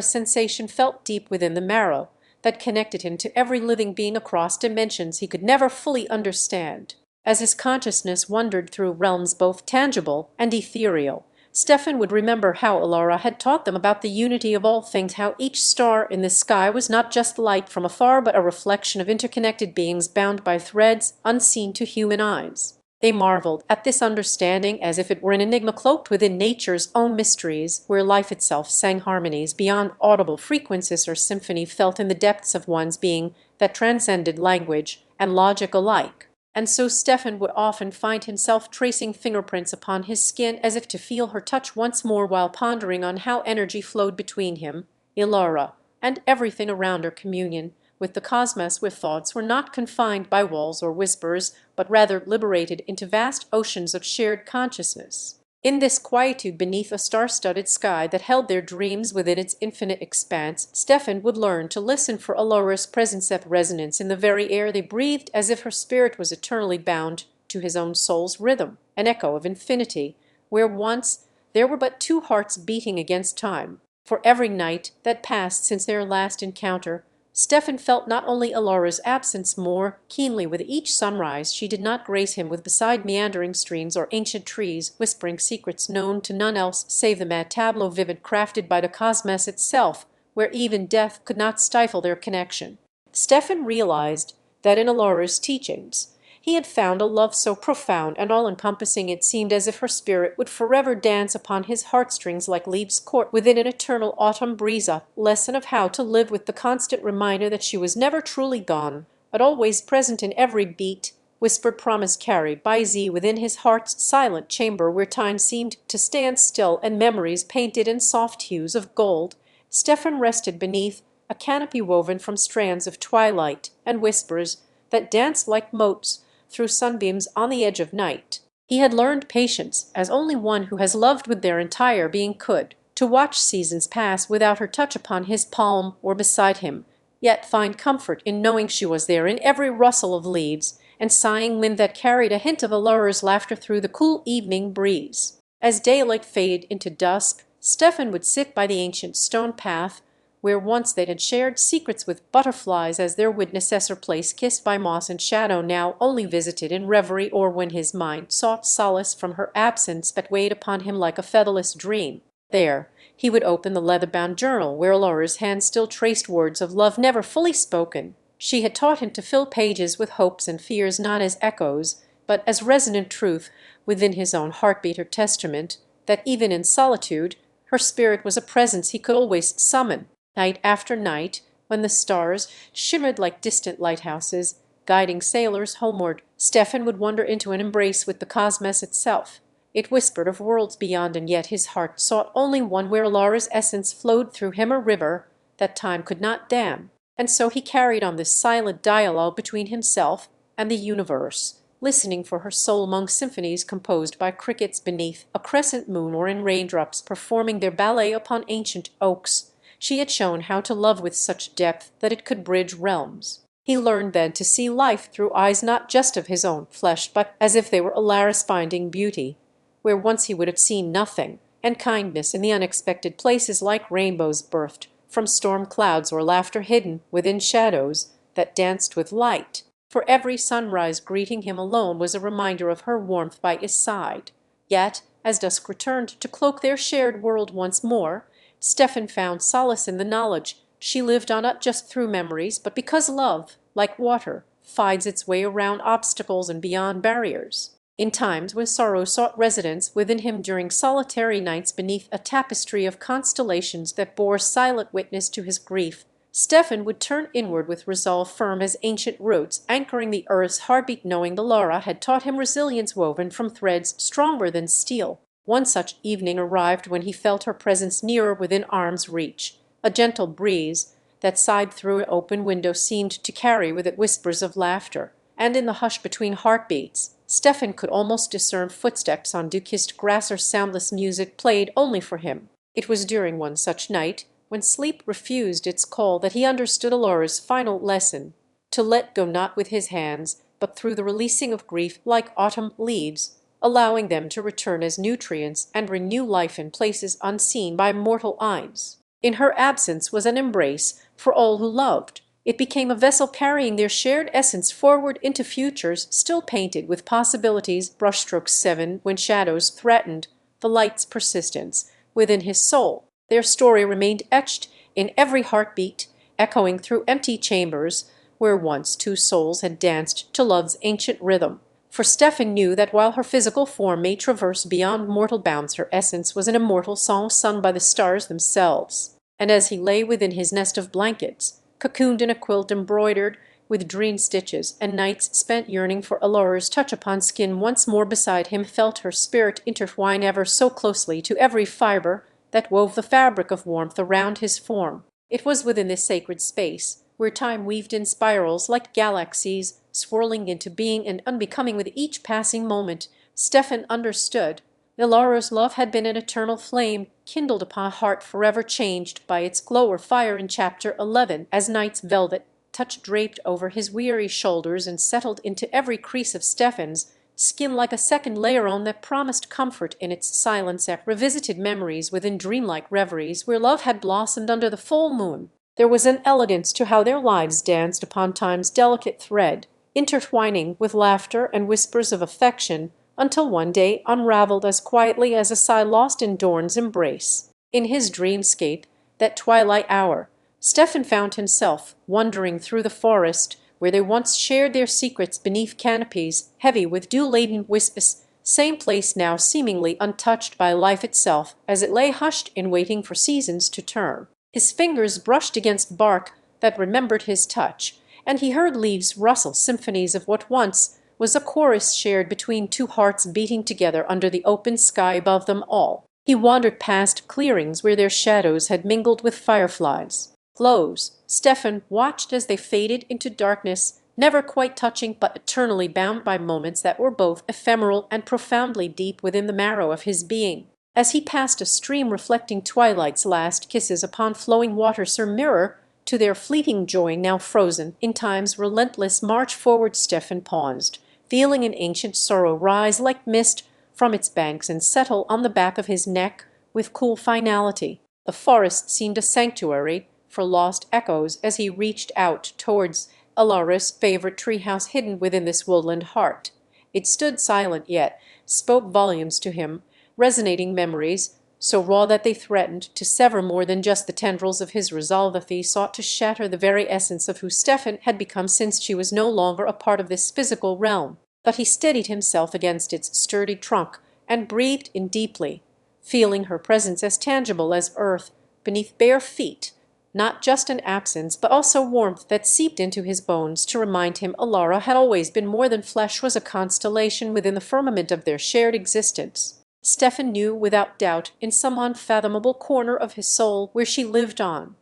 sensation felt deep within the marrow, that connected him to every living being across dimensions he could never fully understand. As his consciousness wandered through realms both tangible and ethereal, Stefan would remember how Alara had taught them about the unity of all things, how each star in the sky was not just light from afar, but a reflection of interconnected beings bound by threads unseen to human eyes. They marveled at this understanding as if it were an enigma cloaked within nature's own mysteries, where life itself sang harmonies beyond audible frequencies or symphony felt in the depths of one's being that transcended language and logic alike. And so Stefan would often find himself tracing fingerprints upon his skin as if to feel her touch once more, while pondering on how energy flowed between him, Ilara, and everything around her. Communion with the cosmos, where thoughts were not confined by walls or whispers, but rather liberated into vast oceans of shared consciousness. In this quietude beneath a star-studded sky that held their dreams within its infinite expanse, Stefan would learn to listen for Alara's presence at resonance in the very air they breathed, as if her spirit was eternally bound to his own soul's rhythm, an echo of infinity, where once there were but two hearts beating against time. For every night that passed since their last encounter, Stefan felt not only Alara's absence more keenly with each sunrise. She did not grace him with beside meandering streams or ancient trees, whispering secrets known to none else save the mad tableau vivid crafted by the cosmos itself, where even death could not stifle their connection. Stefan realized that in Alara's teachings he had found a love so profound and all-encompassing it seemed as if her spirit would forever dance upon his heartstrings like leaves caught within an eternal autumn breeze, a lesson of how to live with the constant reminder that she was never truly gone, but always present in every beat, whispered promise carried by Z within his heart's silent chamber, where time seemed to stand still and memories painted in soft hues of gold. Stefan rested beneath a canopy woven from strands of twilight and whispers that danced like motes through sunbeams on the edge of night. He had learned patience, as only one who has loved with their entire being could, to watch seasons pass without her touch upon his palm or beside him, yet find comfort in knowing she was there in every rustle of leaves and sighing wind that carried a hint of Alara's laughter through the cool evening breeze. As daylight faded into dusk, Stefan would sit by the ancient stone path, where once they had shared secrets with butterflies as their witnesses, or place kissed by moss and shadow, now only visited in reverie or when his mind sought solace from her absence that weighed upon him like a featherless dream. There he would open the leather-bound journal where Laura's hand still traced words of love never fully spoken. She had taught him to fill pages with hopes and fears, not as echoes, but as resonant truth within his own heartbeat, her testament that even in solitude her spirit was a presence he could always summon. Night after night, when the stars shimmered like distant lighthouses, guiding sailors homeward, Stefan would wander into an embrace with the cosmos itself. It whispered of worlds beyond, and yet his heart sought only one where Laura's essence flowed through him, a river that time could not dam. And so he carried on this silent dialogue between himself and the universe, listening for her soul among symphonies composed by crickets beneath a crescent moon, or in raindrops performing their ballet upon ancient oaks. She had shown how to love with such depth that it could bridge realms. He learned then to see life through eyes not just of his own flesh, but as if they were Alara's finding beauty, where once he would have seen nothing, and kindness in the unexpected places like rainbows birthed from storm clouds, or laughter hidden within shadows that danced with light. For every sunrise greeting him alone was a reminder of her warmth by his side. Yet, as dusk returned to cloak their shared world once more, Stefan found solace in the knowledge she lived on, not just through memories, but because love, like water, finds its way around obstacles and beyond barriers. In times when sorrow sought residence within him during solitary nights beneath a tapestry of constellations that bore silent witness to his grief, Stefan would turn inward with resolve firm as ancient roots, anchoring the earth's heartbeat, knowing the Laura had taught him resilience woven from threads stronger than steel. One such evening arrived when he felt her presence nearer within arm's reach. A gentle breeze that sighed through an open window seemed to carry with it whispers of laughter, and in the hush between heartbeats, Stefan could almost discern footsteps on dew-kissed grass or soundless music played only for him. It was during one such night, when sleep refused its call, that he understood Alora's final lesson: to let go not with his hands, but through the releasing of grief like autumn leaves, allowing them to return as nutrients and renew life in places unseen by mortal eyes. In her absence was an embrace for all who loved. It became a vessel carrying their shared essence forward into futures still painted with possibilities. Brushstrokes 7, when shadows threatened the light's persistence within his soul. Their story remained etched in every heartbeat, echoing through empty chambers where once two souls had danced to love's ancient rhythm. For Stefan knew that while her physical form may traverse beyond mortal bounds, her essence was an immortal song sung by the stars themselves. And as he lay within his nest of blankets, cocooned in a quilt embroidered with dream stitches, and nights spent yearning for Alora's touch upon skin once more beside him, felt her spirit intertwine ever so closely to every fibre that wove the fabric of warmth around his form. It was within this sacred space, where time weaved in spirals like galaxies, swirling into being and unbecoming with each passing moment, Stefan understood Alora's love had been an eternal flame, kindled upon a heart forever changed by its glow or fire. In chapter 11, as night's velvet touch draped over his weary shoulders and settled into every crease of Stefan's skin like a second layer on that promised comfort in its silence, revisited memories within dreamlike reveries where love had blossomed under the full moon. There was an elegance to how their lives danced upon time's delicate thread, intertwining with laughter and whispers of affection, until one day unraveled as quietly as a sigh lost in dawn's embrace. In his dreamscape, that twilight hour, Stefan found himself wandering through the forest where they once shared their secrets beneath canopies heavy with dew-laden wisps, same place now seemingly untouched by life itself as it lay hushed in waiting for seasons to turn. His fingers brushed against bark that remembered his touch, and he heard leaves rustle, symphonies of what once was a chorus shared between two hearts beating together under the open sky above them all. He wandered past clearings where their shadows had mingled with fireflies' glows. Stefan watched as they faded into darkness, never quite touching but eternally bound by moments that were both ephemeral and profoundly deep within the marrow of his being. As he passed a stream reflecting twilight's last kisses upon flowing waters, her mirror to their fleeting joy now frozen in time's relentless march forward, Stefan paused, feeling an ancient sorrow rise like mist from its banks and settle on the back of his neck with cool finality. The forest seemed a sanctuary for lost echoes as he reached out towards Alora's favorite treehouse hidden within this woodland heart. It stood silent yet spoke volumes to him, resonating memories so raw that they threatened to sever more than just the tendrils of his resolve if he sought to shatter the very essence of who Stefan had become since she was no longer a part of this physical realm. But he steadied himself against its sturdy trunk and breathed in deeply, feeling her presence as tangible as earth beneath bare feet, not just an absence but also warmth that seeped into his bones to remind him Alora had always been more than flesh, was a constellation within the firmament of their shared existence. Stefan knew without doubt in some unfathomable corner of his soul where she lived on,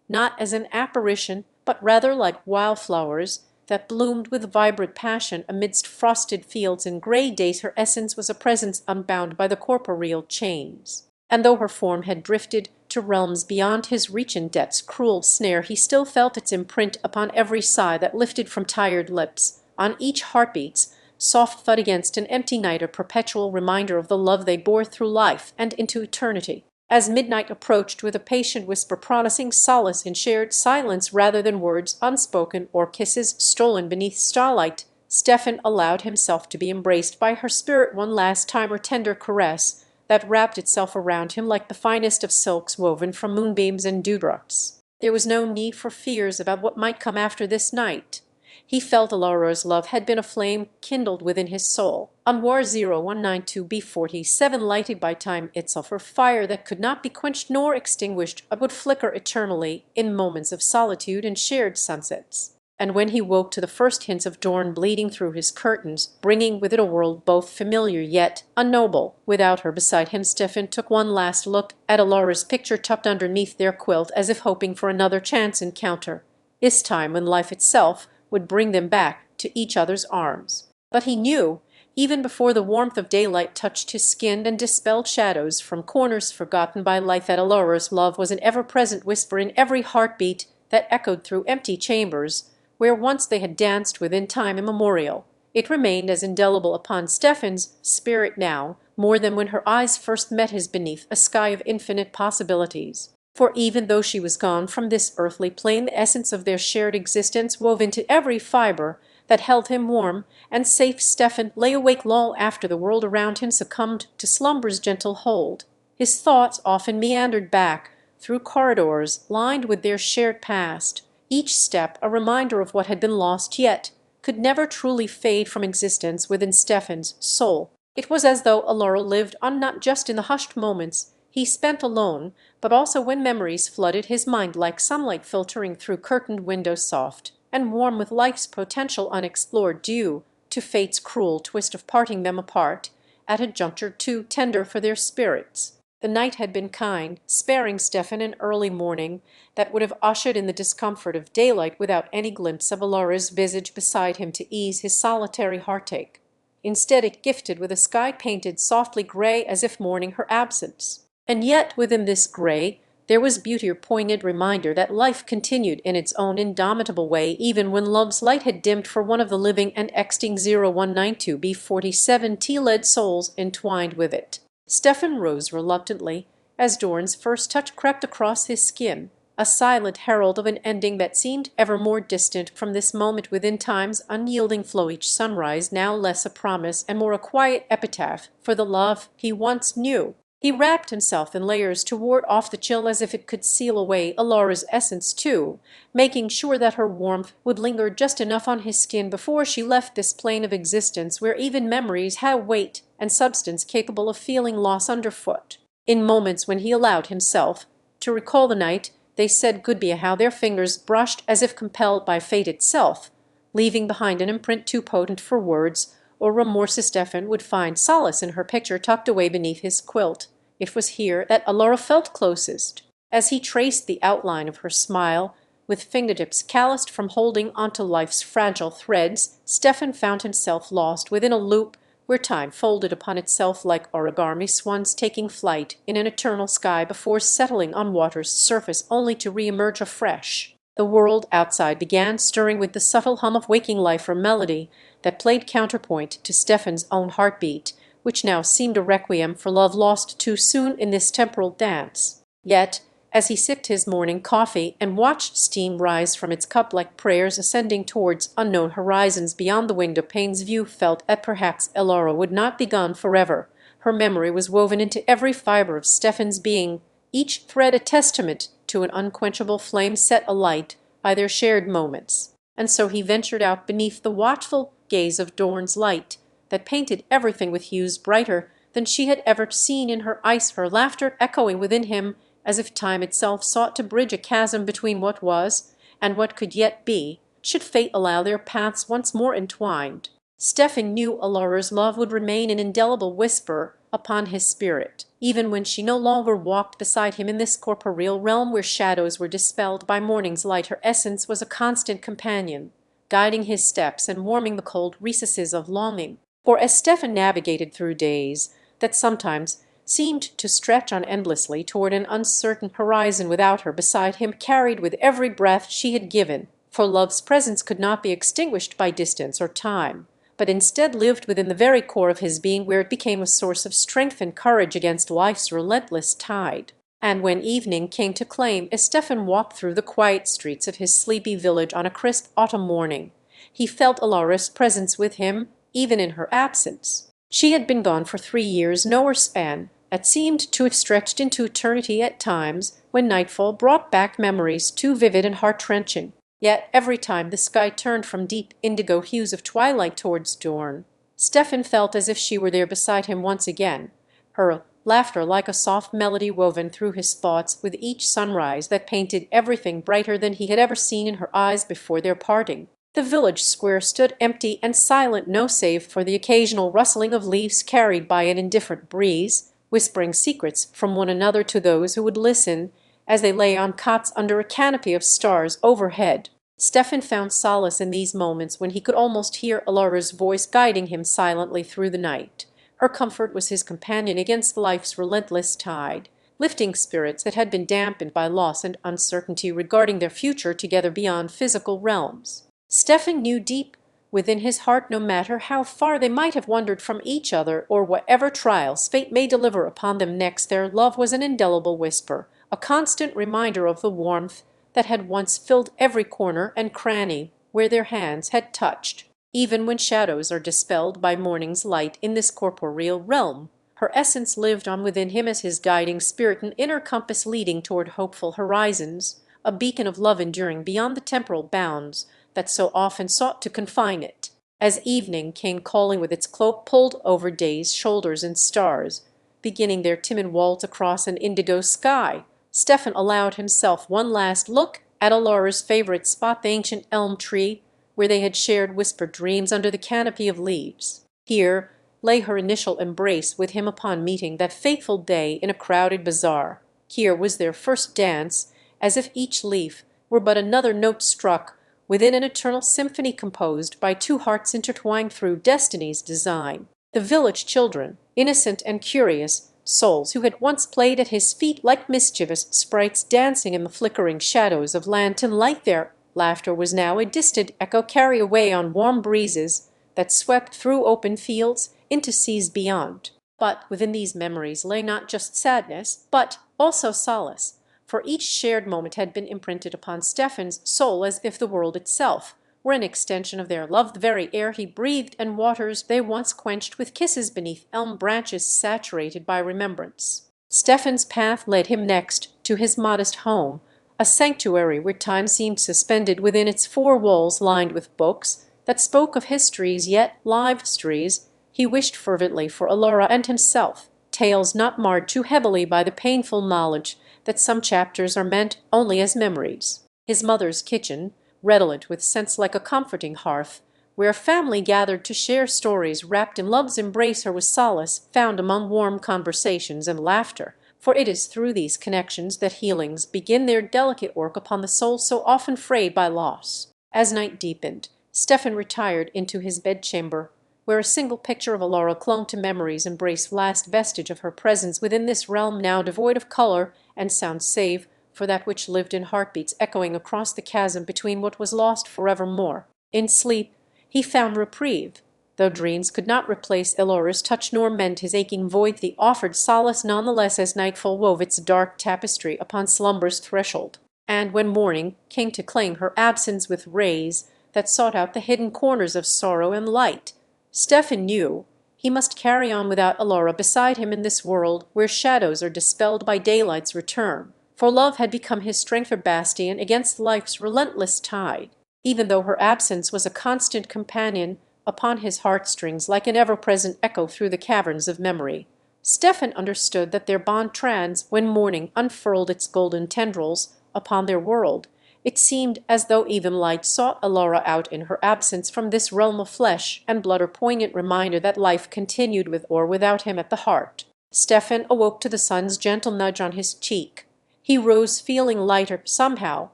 not as an apparition, but rather like wildflowers that bloomed with vibrant passion amidst frosted fields and grey days. Her essence was a presence unbound by the corporeal chains. And though her form had drifted to realms beyond his reach in death's cruel snare, he still felt its imprint upon every sigh that lifted from tired lips, on each heartbeat's soft thud against an empty night, a perpetual reminder of the love they bore through life and into eternity. As midnight approached with a patient whisper promising solace in shared silence rather than words unspoken or kisses stolen beneath starlight, Stefan allowed himself to be embraced by her spirit one last time, her tender caress that wrapped itself around him like the finest of silks woven from moonbeams and dewdrops. There was no need for fears about what might come after this night. He felt Alora's love had been a flame kindled within his soul. On War 0192B47, lighted by time itself, a fire that could not be quenched nor extinguished, but would flicker eternally in moments of solitude and shared sunsets. And when he woke to the first hints of dawn bleeding through his curtains, bringing with it a world both familiar yet unknowable, without her beside him, Stefan took one last look at Alora's picture tucked underneath their quilt, as if hoping for another chance encounter, this time when life itself would bring them back to each other's arms. But he knew, even before the warmth of daylight touched his skin and dispelled shadows from corners forgotten by life, that Alora's love was an ever-present whisper in every heartbeat that echoed through empty chambers, where once they had danced within time immemorial. It remained as indelible upon Stefan's spirit now, more than when her eyes first met his beneath a sky of infinite possibilities. For even though she was gone from this earthly plane, the essence of their shared existence wove into every fibre that held him warm and safe. Stefan lay awake long after the world around him succumbed to slumber's gentle hold. His thoughts often meandered back through corridors lined with their shared past, each step a reminder of what had been lost yet could never truly fade from existence within Stefan's soul. It was as though Alora lived on not just in the hushed moments he spent alone, but also when memories flooded his mind like sunlight filtering through curtained windows, soft and warm with life's potential unexplored, due to fate's cruel twist of parting them apart at a juncture too tender for their spirits. The night had been kind, sparing Stefan an early morning that would have ushered in the discomfort of daylight without any glimpse of Alora's visage beside him to ease his solitary heartache. Instead it gifted with a sky painted softly gray as if mourning her absence. And yet within this gray there was beauty, a poignant reminder that life continued in its own indomitable way even when love's light had dimmed for one of the living and exting 0192B47 T-led souls entwined with it. Stefan rose reluctantly as Dorn's first touch crept across his skin, a silent herald of an ending that seemed ever more distant from this moment within time's unyielding flow, each sunrise now less a promise and more a quiet epitaph for the love he once knew. He wrapped himself in layers to ward off the chill, as if it could seal away Alora's essence too, making sure that her warmth would linger just enough on his skin before she left this plane of existence where even memories have weight and substance capable of feeling loss underfoot. In moments when he allowed himself to recall the night they said goodbye, how their fingers brushed as if compelled by fate itself, leaving behind an imprint too potent for words or remorse, Stefan would find solace in her picture tucked away beneath his quilt. It was here that Alora felt closest. As he traced the outline of her smile, with fingertips calloused from holding onto life's fragile threads, Stefan found himself lost within a loop where time folded upon itself like origami swans taking flight in an eternal sky before settling on water's surface only to re-emerge afresh. The world outside began stirring with the subtle hum of waking life or melody that played counterpoint to Stefan's own heartbeat, which now seemed a requiem for love lost too soon in this temporal dance. Yet, as he sipped his morning coffee and watched steam rise from its cup like prayers ascending towards unknown horizons beyond the window panes, view felt that perhaps Alora would not be gone forever. Her memory was woven into every fibre of Stefan's being, each thread a testament to an unquenchable flame set alight by their shared moments. And so he ventured out beneath the watchful gaze of Dorn's light that painted everything with hues brighter than she had ever seen in her ice, her laughter echoing within him as if time itself sought to bridge a chasm between what was and what could yet be, should fate allow their paths once more entwined. Stefan knew Alora's love would remain an indelible whisper upon his spirit, even when she no longer walked beside him in this corporeal realm where shadows were dispelled by morning's light. Her essence was a constant companion, guiding his steps and warming the cold recesses of longing. For as Stefan navigated through days that sometimes seemed to stretch on endlessly toward an uncertain horizon without her beside him, carried with every breath she had given, for love's presence could not be extinguished by distance or time, but instead lived within the very core of his being, where it became a source of strength and courage against life's relentless tide. And when evening came to claim, as Stefan walked through the quiet streets of his sleepy village on a crisp autumn morning, he felt Alora's presence with him, even in her absence. She had been gone for 3 years, nor span that seemed to have stretched into eternity at times, when nightfall brought back memories too vivid and heart-wrenching. Yet every time the sky turned from deep indigo hues of twilight towards dawn, Stefan felt as if she were there beside him once again, her laughter like a soft melody woven through his thoughts with each sunrise that painted everything brighter than he had ever seen in her eyes before their parting. The village square stood empty and silent, no save for the occasional rustling of leaves carried by an indifferent breeze, whispering secrets from one another to those who would listen as they lay on cots under a canopy of stars overhead. Stefan found solace in these moments when he could almost hear Alora's voice guiding him silently through the night. Her comfort was his companion against life's relentless tide, lifting spirits that had been dampened by loss and uncertainty regarding their future together beyond physical realms. Stefan knew deep within his heart, no matter how far they might have wandered from each other or whatever trials fate may deliver upon them next, their love was an indelible whisper, a constant reminder of the warmth that had once filled every corner and cranny where their hands had touched. Even when shadows are dispelled by morning's light in this corporeal realm, her essence lived on within him as his guiding spirit, an inner compass leading toward hopeful horizons, a beacon of love enduring beyond the temporal bounds that so often sought to confine it. As evening came calling with its cloak pulled over day's shoulders and stars, beginning their timid waltz across an indigo sky, Stefan allowed himself one last look at Alora's favorite spot, the ancient elm tree, where they had shared whispered dreams under the canopy of leaves. Here lay her initial embrace with him upon meeting that fateful day in a crowded bazaar. Here was their first dance, as if each leaf were but another note struck within an eternal symphony composed by two hearts intertwined through destiny's design. The village children, innocent and curious, souls who had once played at his feet like mischievous sprites dancing in the flickering shadows of lantern light, their laughter was now a distant echo carried away on warm breezes that swept through open fields into seas beyond. But within these memories lay not just sadness, but also solace, for each shared moment had been imprinted upon Stefan's soul as if the world itself were an extension of their love, the very air he breathed and waters they once quenched with kisses beneath elm branches saturated by remembrance. Stefan's path led him next to his modest home, a sanctuary where time seemed suspended within its four walls lined with books that spoke of histories, yet live histories he wished fervently for Alora and himself, tales not marred too heavily by the painful knowledge that some chapters are meant only as memories. His mother's kitchen, redolent with scents like a comforting hearth, where a family gathered to share stories wrapped in love's embrace, or was solace found among warm conversations and laughter, for it is through these connections that healings begin their delicate work upon the soul so often frayed by loss. As night deepened, Stefan retired into his bedchamber, where a single picture of Alora clung to memory's embrace, last vestige of her presence within this realm now devoid of color and sound save for that which lived in heartbeats echoing across the chasm between what was lost forevermore. In sleep he found reprieve, though dreams could not replace Alora's touch nor mend his aching void. They offered solace none the less as nightfall wove its dark tapestry upon slumber's threshold, and when morning came to claim her absence with rays that sought out the hidden corners of sorrow and light, Stefan knew he must carry on without Alora beside him in this world where shadows are dispelled by daylight's return, for love had become his strength or bastion against life's relentless tide, even though her absence was a constant companion upon his heartstrings like an ever-present echo through the caverns of memory. Stefan understood that their bond trans when morning unfurled its golden tendrils upon their world. It seemed as though even light sought Alora out in her absence from this realm of flesh and blood, a poignant reminder that life continued with or without him at the heart. Stefan awoke to the sun's gentle nudge on his cheek. He rose feeling lighter somehow,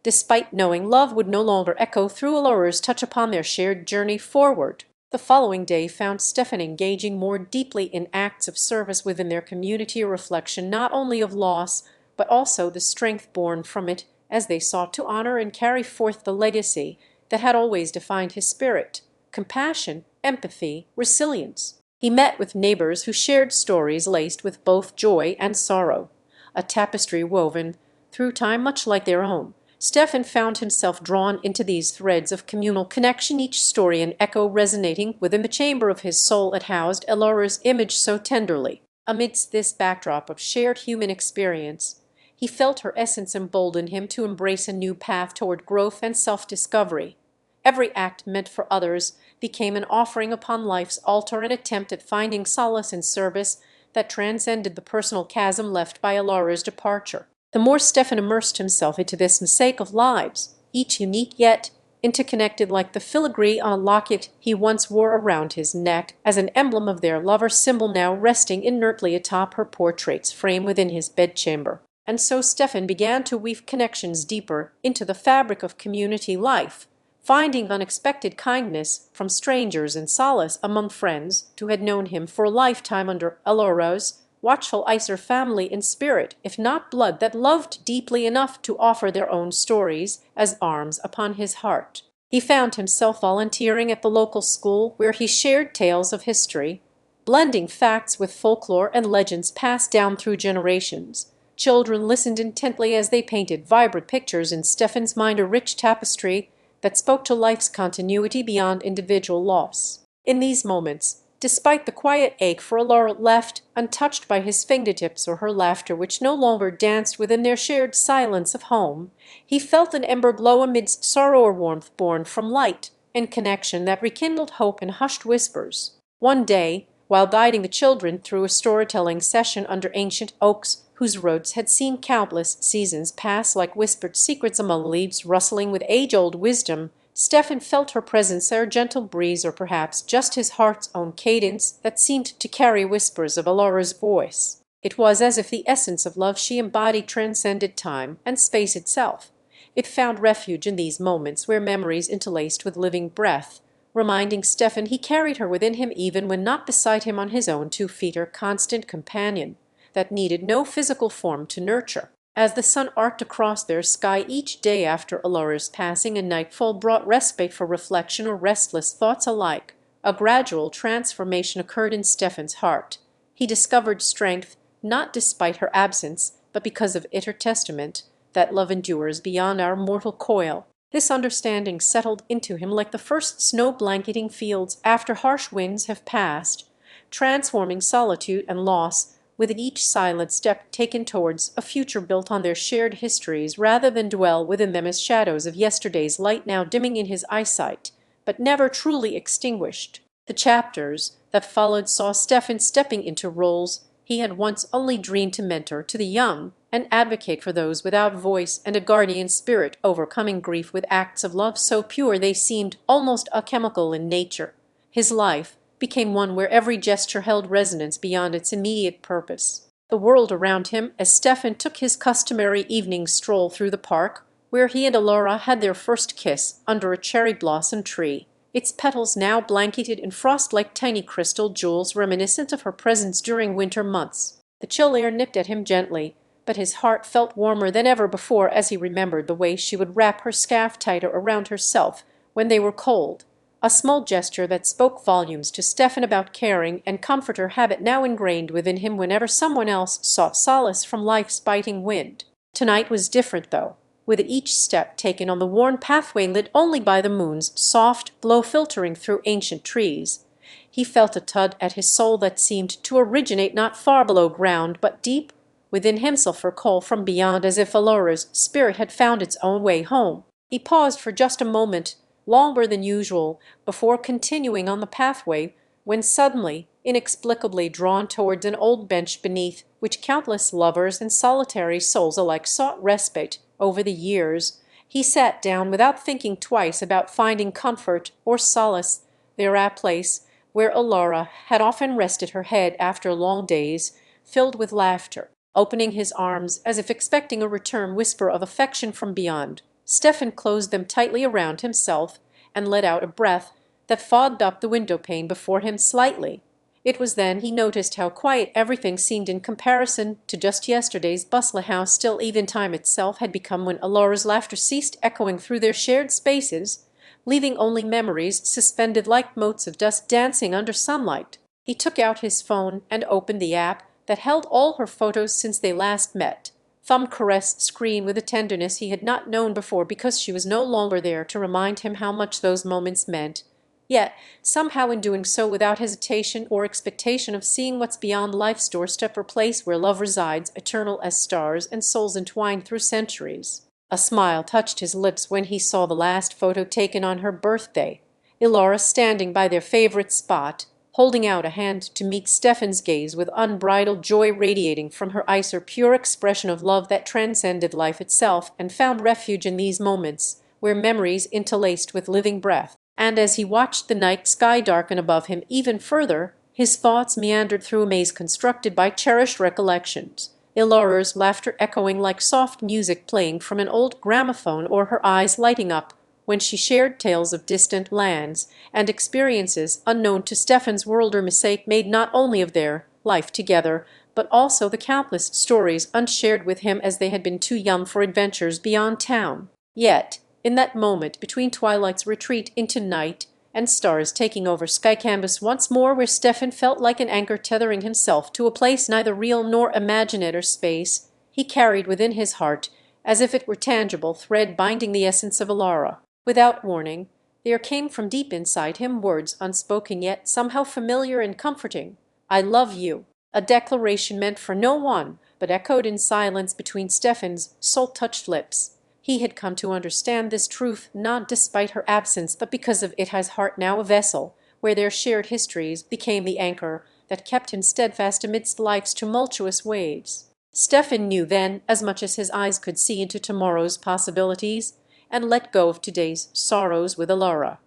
despite knowing love would no longer echo through Alora's touch upon their shared journey forward. The following day found Stefan engaging more deeply in acts of service within their community, a reflection not only of loss, but also the strength born from it as they sought to honor and carry forth the legacy that had always defined his spirit: compassion, empathy, resilience. He met with neighbors who shared stories laced with both joy and sorrow, a tapestry woven through time much like their own. Stefan found himself drawn into these threads of communal connection, each story an echo resonating within the chamber of his soul that housed Alora's image so tenderly. Amidst this backdrop of shared human experience, he felt her essence embolden him to embrace a new path toward growth and self-discovery. Every act meant for others became an offering upon life's altar, an attempt at finding solace in service that transcended the personal chasm left by Alora's departure. The more Stefan immersed himself into this mosaic of lives, each unique yet interconnected like the filigree on a locket he once wore around his neck as an emblem of their love, or symbol now resting inertly atop her portrait's frame within his bedchamber, And so Stefan began to weave connections deeper into the fabric of community life, finding unexpected kindness from strangers and solace among friends who had known him for a lifetime under Alora's watchful Iser family in spirit, if not blood, that loved deeply enough to offer their own stories as arms upon his heart. He found himself volunteering at the local school where he shared tales of history, blending facts with folklore and legends passed down through generations. Children listened intently as they painted vibrant pictures in Stefan's mind, a rich tapestry that spoke to life's continuity beyond individual loss. In these moments, despite the quiet ache for Laura left untouched by his fingertips or her laughter which no longer danced within their shared silence of home, he felt an ember glow amidst sorrow or warmth born from light and connection that rekindled hope in hushed whispers. One day, while guiding the children through a storytelling session under ancient oaks whose roots had seen countless seasons pass like whispered secrets among leaves rustling with age-old wisdom, Stefan felt her presence, a gentle breeze, or perhaps just his heart's own cadence that seemed to carry whispers of Alora's voice. It was as if the essence of love she embodied transcended time and space itself. It found refuge in these moments where memories interlaced with living breath, reminding Stefan he carried her within him even when not beside him on his own 2 feet, her constant companion that needed no physical form to nurture. As the sun arced across their sky each day after Alora's passing and nightfall brought respite for reflection or restless thoughts alike, a gradual transformation occurred in Stefan's heart. He discovered strength, not despite her absence, but because of it, her testament, that love endures beyond our mortal coil. This understanding settled into him like the first snow-blanketing fields after harsh winds have passed, transforming solitude and loss with each silent step taken towards a future built on their shared histories rather than dwell within them as shadows of yesterday's light now dimming in his eyesight, but never truly extinguished. The chapters that followed saw Stefan stepping into roles he had once only dreamed to mentor to the young, an advocate for those without voice and a guardian spirit overcoming grief with acts of love so pure they seemed almost alchemical in nature. His life became one where every gesture held resonance beyond its immediate purpose. The world around him, as Stefan took his customary evening stroll through the park, where he and Alora had their first kiss under a cherry blossom tree, its petals now blanketed in frost like tiny crystal jewels reminiscent of her presence during winter months. The chill air nipped at him gently, but his heart felt warmer than ever before as he remembered the way she would wrap her scarf tighter around herself when they were cold. A small gesture that spoke volumes to Stefan about caring and comforter, habit now ingrained within him whenever someone else sought solace from life's biting wind. Tonight was different, though, with each step taken on the worn pathway lit only by the moon's soft glow filtering through ancient trees. He felt a tug at his soul that seemed to originate not far below ground, but deep within himself, or call from beyond, as if Alora's spirit had found its own way home. He paused for just a moment, longer than usual, before continuing on the pathway, when suddenly, inexplicably drawn towards an old bench beneath which countless lovers and solitary souls alike sought respite over the years, he sat down without thinking twice about finding comfort or solace there, a place where Alora had often rested her head after long days filled with laughter. Opening his arms as if expecting a return whisper of affection from beyond, Stefan closed them tightly around himself and let out a breath that fogged up the window-pane before him slightly. It was then he noticed how quiet everything seemed in comparison to just yesterday's bustle, how still even time itself had become when Alora's laughter ceased echoing through their shared spaces, leaving only memories suspended like motes of dust dancing under sunlight. He took out his phone and opened the app that held all her photos since they last met. Thumb caressed screen with a tenderness he had not known before because she was no longer there to remind him how much those moments meant. Yet, somehow in doing so without hesitation or expectation of seeing what's beyond life's doorstep or place where love resides, eternal as stars and souls entwined through centuries. A smile touched his lips when he saw the last photo taken on her birthday, Elora standing by their favorite spot, holding out a hand to meet Stefan's gaze with unbridled joy radiating from her eyes, her pure expression of love that transcended life itself and found refuge in these moments where memories interlaced with living breath. And as he watched the night sky darken above him even further, his thoughts meandered through a maze constructed by cherished recollections, Ilaura's laughter echoing like soft music playing from an old gramophone, or her eyes lighting up when she shared tales of distant lands and experiences unknown to Stefan's world or mistake made not only of their life together, but also the countless stories unshared with him as they had been too young for adventures beyond town. Yet, in that moment between twilight's retreat into night and stars taking over sky canvas once more, where Stefan felt like an anchor tethering himself to a place neither real nor imaginative space, he carried within his heart, as if it were tangible thread binding the essence of Alara. Without warning, there came from deep inside him words unspoken yet somehow familiar and comforting. "I love you," a declaration meant for no one, but echoed in silence between Stefan's soul-touched lips. He had come to understand this truth not despite her absence, but because of it, his heart now a vessel, where their shared histories became the anchor that kept him steadfast amidst life's tumultuous waves. Stefan knew then as much as his eyes could see into tomorrow's possibilities, and let go of today's sorrows with Alara.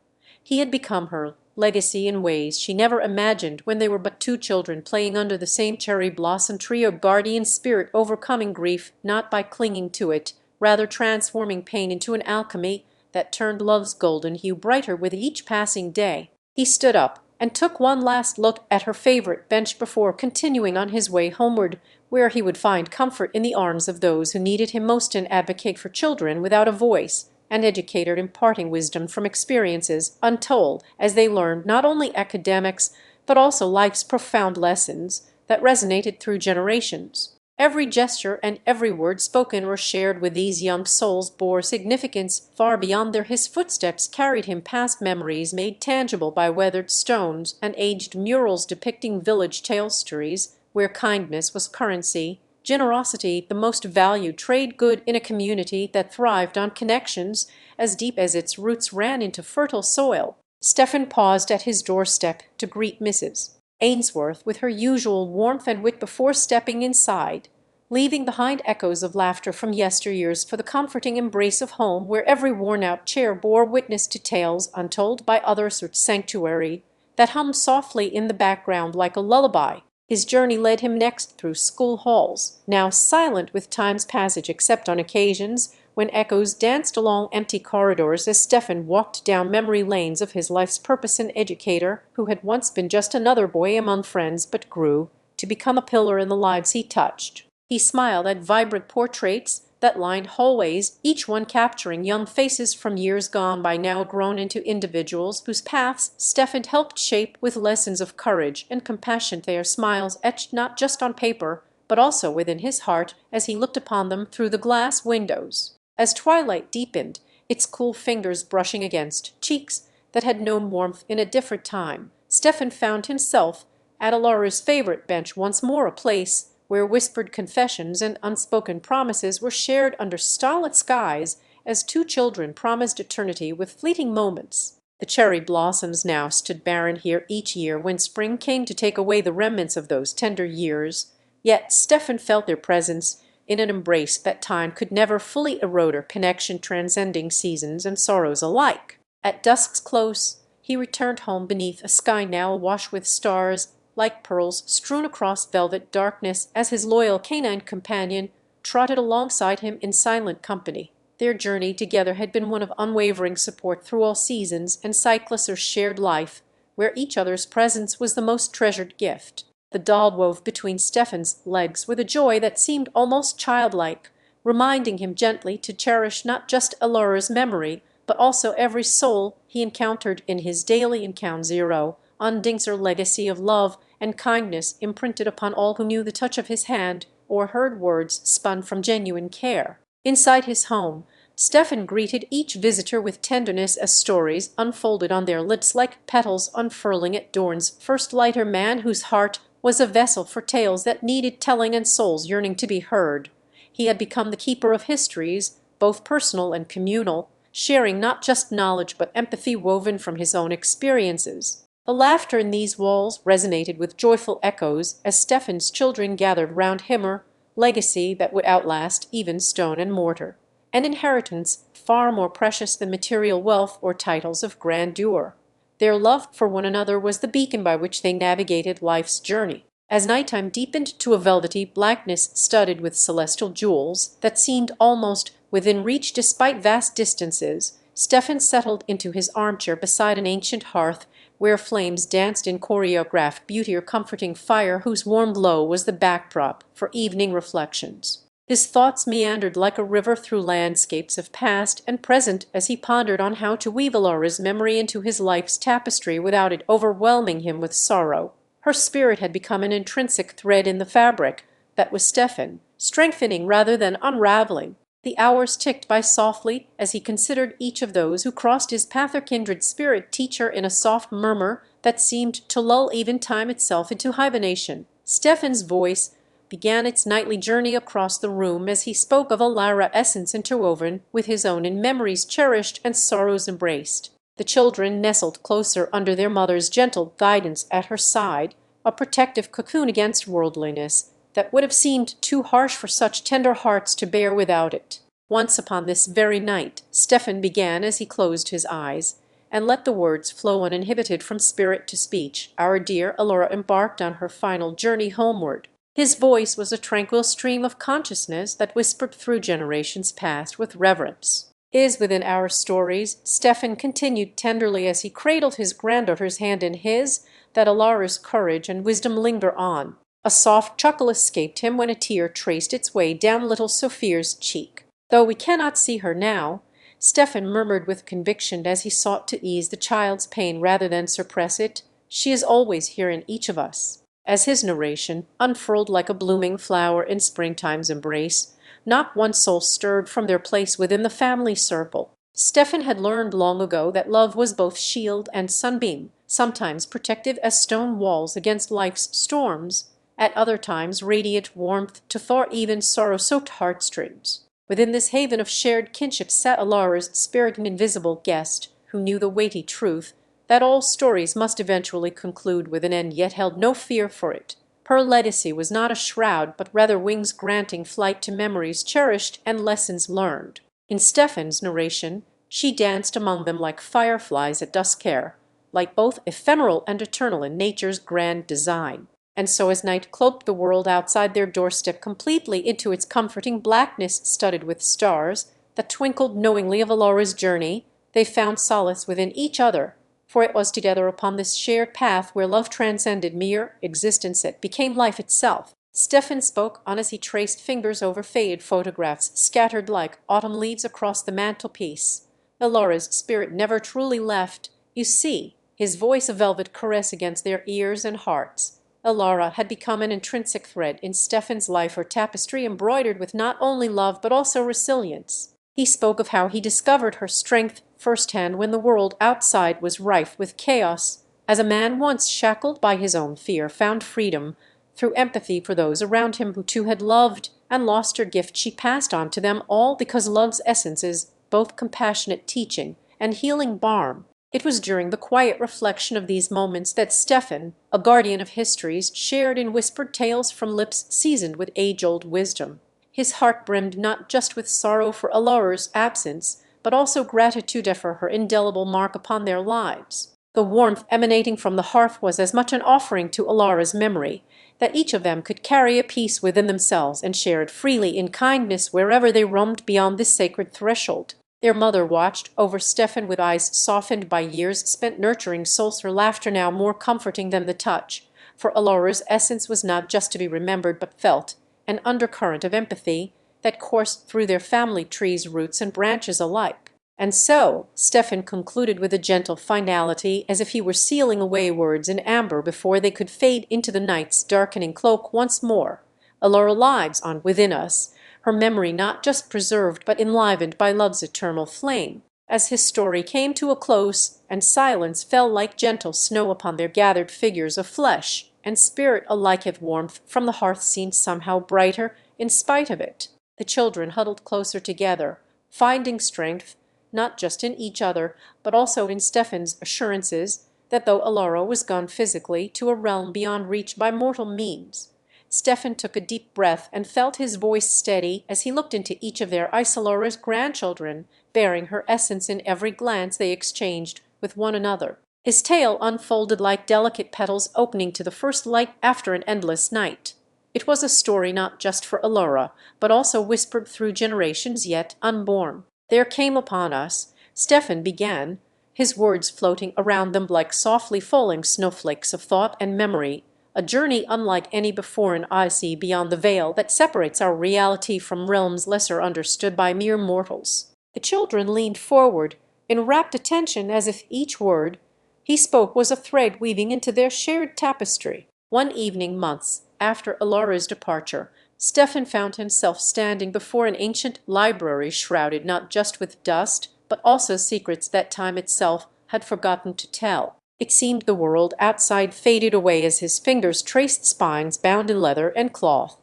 He had become her legacy in ways she never imagined when they were but two children playing under the same cherry blossom tree, a guardian spirit overcoming grief not by clinging to it, rather transforming pain into an alchemy that turned love's golden hue brighter with each passing day. He stood up and took one last look at her favorite bench before continuing on his way homeward, where he would find comfort in the arms of those who needed him most, and advocate for children without a voice, an educator imparting wisdom from experiences untold as they learned not only academics but also life's profound lessons that resonated through generations. Every gesture and every word spoken or shared with these young souls bore significance far beyond his footsteps carried him past memories made tangible by weathered stones and aged murals depicting village tale stories where kindness was currency, generosity the most valued trade good in a community that thrived on connections as deep as its roots ran into fertile soil. Stefan paused at his doorstep to greet Mrs. Ainsworth with her usual warmth and wit before stepping inside, leaving behind echoes of laughter from yesteryears for the comforting embrace of home, where every worn-out chair bore witness to tales untold by others, or sanctuary that hummed softly in the background like a lullaby. His journey led him next through school halls, now silent with time's passage except on occasions when echoes danced along empty corridors as Stefan walked down memory lanes of his life's purpose, an educator who had once been just another boy among friends but grew to become a pillar in the lives he touched. He smiled at vibrant portraits that lined hallways, each one capturing young faces from years gone by, now grown into individuals whose paths Stefan helped shape with lessons of courage and compassion, their smiles etched not just on paper but also within his heart as he looked upon them through the glass windows. As twilight deepened, its cool fingers brushing against cheeks that had known warmth in a different time, Stefan found himself at Alara's favorite bench once more, a place where whispered confessions and unspoken promises were shared under starlit skies as two children promised eternity with fleeting moments. The cherry blossoms now stood barren here each year when spring came to take away the remnants of those tender years, yet Stefan felt their presence in an embrace that time could never fully erode, or connection transcending seasons and sorrows alike. At dusk's close he returned home beneath a sky now awash with stars like pearls strewn across velvet darkness, as his loyal canine companion trotted alongside him in silent company. Their journey together had been one of unwavering support through all seasons and cycles of shared life, where each other's presence was the most treasured gift. The doll wove between Stefan's legs with a joy that seemed almost childlike, reminding him gently to cherish not just Alara's memory, but also every soul he encountered in his daily encounter zero, undings her legacy of love and kindness imprinted upon all who knew the touch of his hand or heard words spun from genuine care. Inside his home, Stefan greeted each visitor with tenderness as stories unfolded on their lips like petals unfurling at dawn's first light, a man whose heart was a vessel for tales that needed telling and souls yearning to be heard. He had become the keeper of histories, both personal and communal, sharing not just knowledge but empathy woven from his own experiences. The laughter in these walls resonated with joyful echoes as Stefan's children gathered round him, a legacy that would outlast even stone and mortar, an inheritance far more precious than material wealth or titles of grandeur. Their love for one another was the beacon by which they navigated life's journey. As nighttime deepened to a velvety blackness studded with celestial jewels that seemed almost within reach despite vast distances, Stefan settled into his armchair beside an ancient hearth where flames danced in choreographed beauty, or comforting fire whose warm glow was the backdrop for evening reflections. His thoughts meandered like a river through landscapes of past and present as he pondered on how to weave Alora's memory into his life's tapestry without it overwhelming him with sorrow. Her spirit had become an intrinsic thread in the fabric that was Stefan, strengthening rather than unraveling. The hours ticked by softly as he considered each of those who crossed his path, or kindred spirit teacher, in a soft murmur that seemed to lull even time itself into hibernation. Stefan's voice began its nightly journey across the room as he spoke of a Lyra essence interwoven with his own in memories cherished and sorrows embraced. The children nestled closer under their mother's gentle guidance at her side, a protective cocoon against worldliness that would have seemed too harsh for such tender hearts to bear without it. Once upon this very night, Stefan began as he closed his eyes, and let the words flow uninhibited from spirit to speech. Our dear Alora embarked on her final journey homeward. His voice was a tranquil stream of consciousness that whispered through generations past with reverence. Is within our stories, Stefan continued tenderly as he cradled his granddaughter's hand in his, that Alora's courage and wisdom linger on. A soft chuckle escaped him when a tear traced its way down little Sophia's cheek. Though we cannot see her now, Stefan murmured with conviction as he sought to ease the child's pain rather than suppress it, she is always here in each of us. As his narration unfurled like a blooming flower in springtime's embrace, not one soul stirred from their place within the family circle. Stefan had learned long ago that love was both shield and sunbeam, sometimes protective as stone walls against life's storms, at other times radiant warmth to thaw even sorrow-soaked heartstrings. Within this haven of shared kinship sat Alora's spirit, an invisible guest, who knew the weighty truth that all stories must eventually conclude with an end, yet held no fear for it. Her legacy was not a shroud, but rather wings granting flight to memories cherished and lessons learned. In Stefan's narration, she danced among them like fireflies at dusk-care, like both ephemeral and eternal in nature's grand design. And so as night cloaked the world outside their doorstep completely into its comforting blackness studded with stars that twinkled knowingly of Alora's journey, they found solace within each other, for it was together upon this shared path where love transcended mere existence that became life itself. Stefan spoke on as he traced fingers over faded photographs scattered like autumn leaves across the mantelpiece. Alora's spirit never truly left. You see, his voice a velvet caress against their ears and hearts. Alora had become an intrinsic thread in Stefan's life, her tapestry embroidered with not only love but also resilience. He spoke of how he discovered her strength firsthand when the world outside was rife with chaos, as a man once shackled by his own fear found freedom through empathy for those around him who too had loved, and lost her gift she passed on to them all because love's essence is both compassionate teaching and healing balm. It was during the quiet reflection of these moments that Stefan, a guardian of histories, shared in whispered tales from lips seasoned with age-old wisdom. His heart brimmed not just with sorrow for Alora's absence, but also gratitude for her indelible mark upon their lives. The warmth emanating from the hearth was as much an offering to Alora's memory, that each of them could carry a piece within themselves and share it freely in kindness wherever they roamed beyond this sacred threshold. Their mother watched over Stefan with eyes softened by years spent nurturing souls, her laughter now more comforting than the touch, for Alora's essence was not just to be remembered but felt, an undercurrent of empathy that coursed through their family tree's roots and branches alike. And so, Stefan concluded with a gentle finality, as if he were sealing away words in amber before they could fade into the night's darkening cloak once more. Alora lives on within us, her memory not just preserved but enlivened by love's eternal flame. As his story came to a close, and silence fell like gentle snow upon their gathered figures of flesh and spirit alike, if warmth from the hearth seemed somehow brighter in spite of it, the children huddled closer together, finding strength not just in each other, but also in Stefan's assurances that though Alora was gone physically to a realm beyond reach by mortal means, Stefan took a deep breath and felt his voice steady as he looked into each of their Alora's grandchildren, bearing her essence in every glance they exchanged with one another. His tale unfolded like delicate petals opening to the first light after an endless night. It was a story not just for Elora, but also whispered through generations yet unborn. "There came upon us," Stefan began, his words floating around them like softly falling snowflakes of thought and memory, "a journey unlike any before in Odyssey beyond the veil that separates our reality from realms lesser understood by mere mortals." The children leaned forward in rapt attention as if each word he spoke was a thread weaving into their shared tapestry. One evening months after Elora's departure, Stefan found himself standing before an ancient library shrouded not just with dust, but also secrets that time itself had forgotten to tell. It seemed the world outside faded away as his fingers traced spines bound in leather and cloth.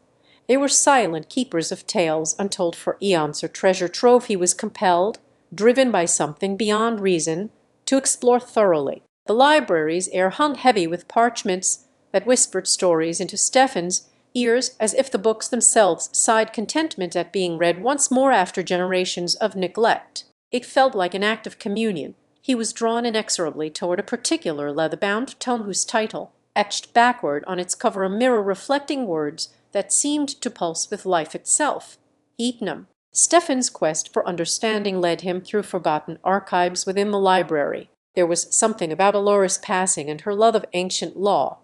They were silent keepers of tales untold for eons, or treasure trove he was compelled, driven by something beyond reason, to explore thoroughly. The library's air hung heavy with parchments that whispered stories into Stefan's ears as if the books themselves sighed contentment at being read once more after generations of neglect. It felt like an act of communion. He was drawn inexorably toward a particular leather-bound tome whose title, etched backward on its cover a mirror reflecting words that seemed to pulse with life itself. Etnam. Stefan's quest for understanding led him through forgotten archives within the library. There was something about Elora's passing and her love of ancient law.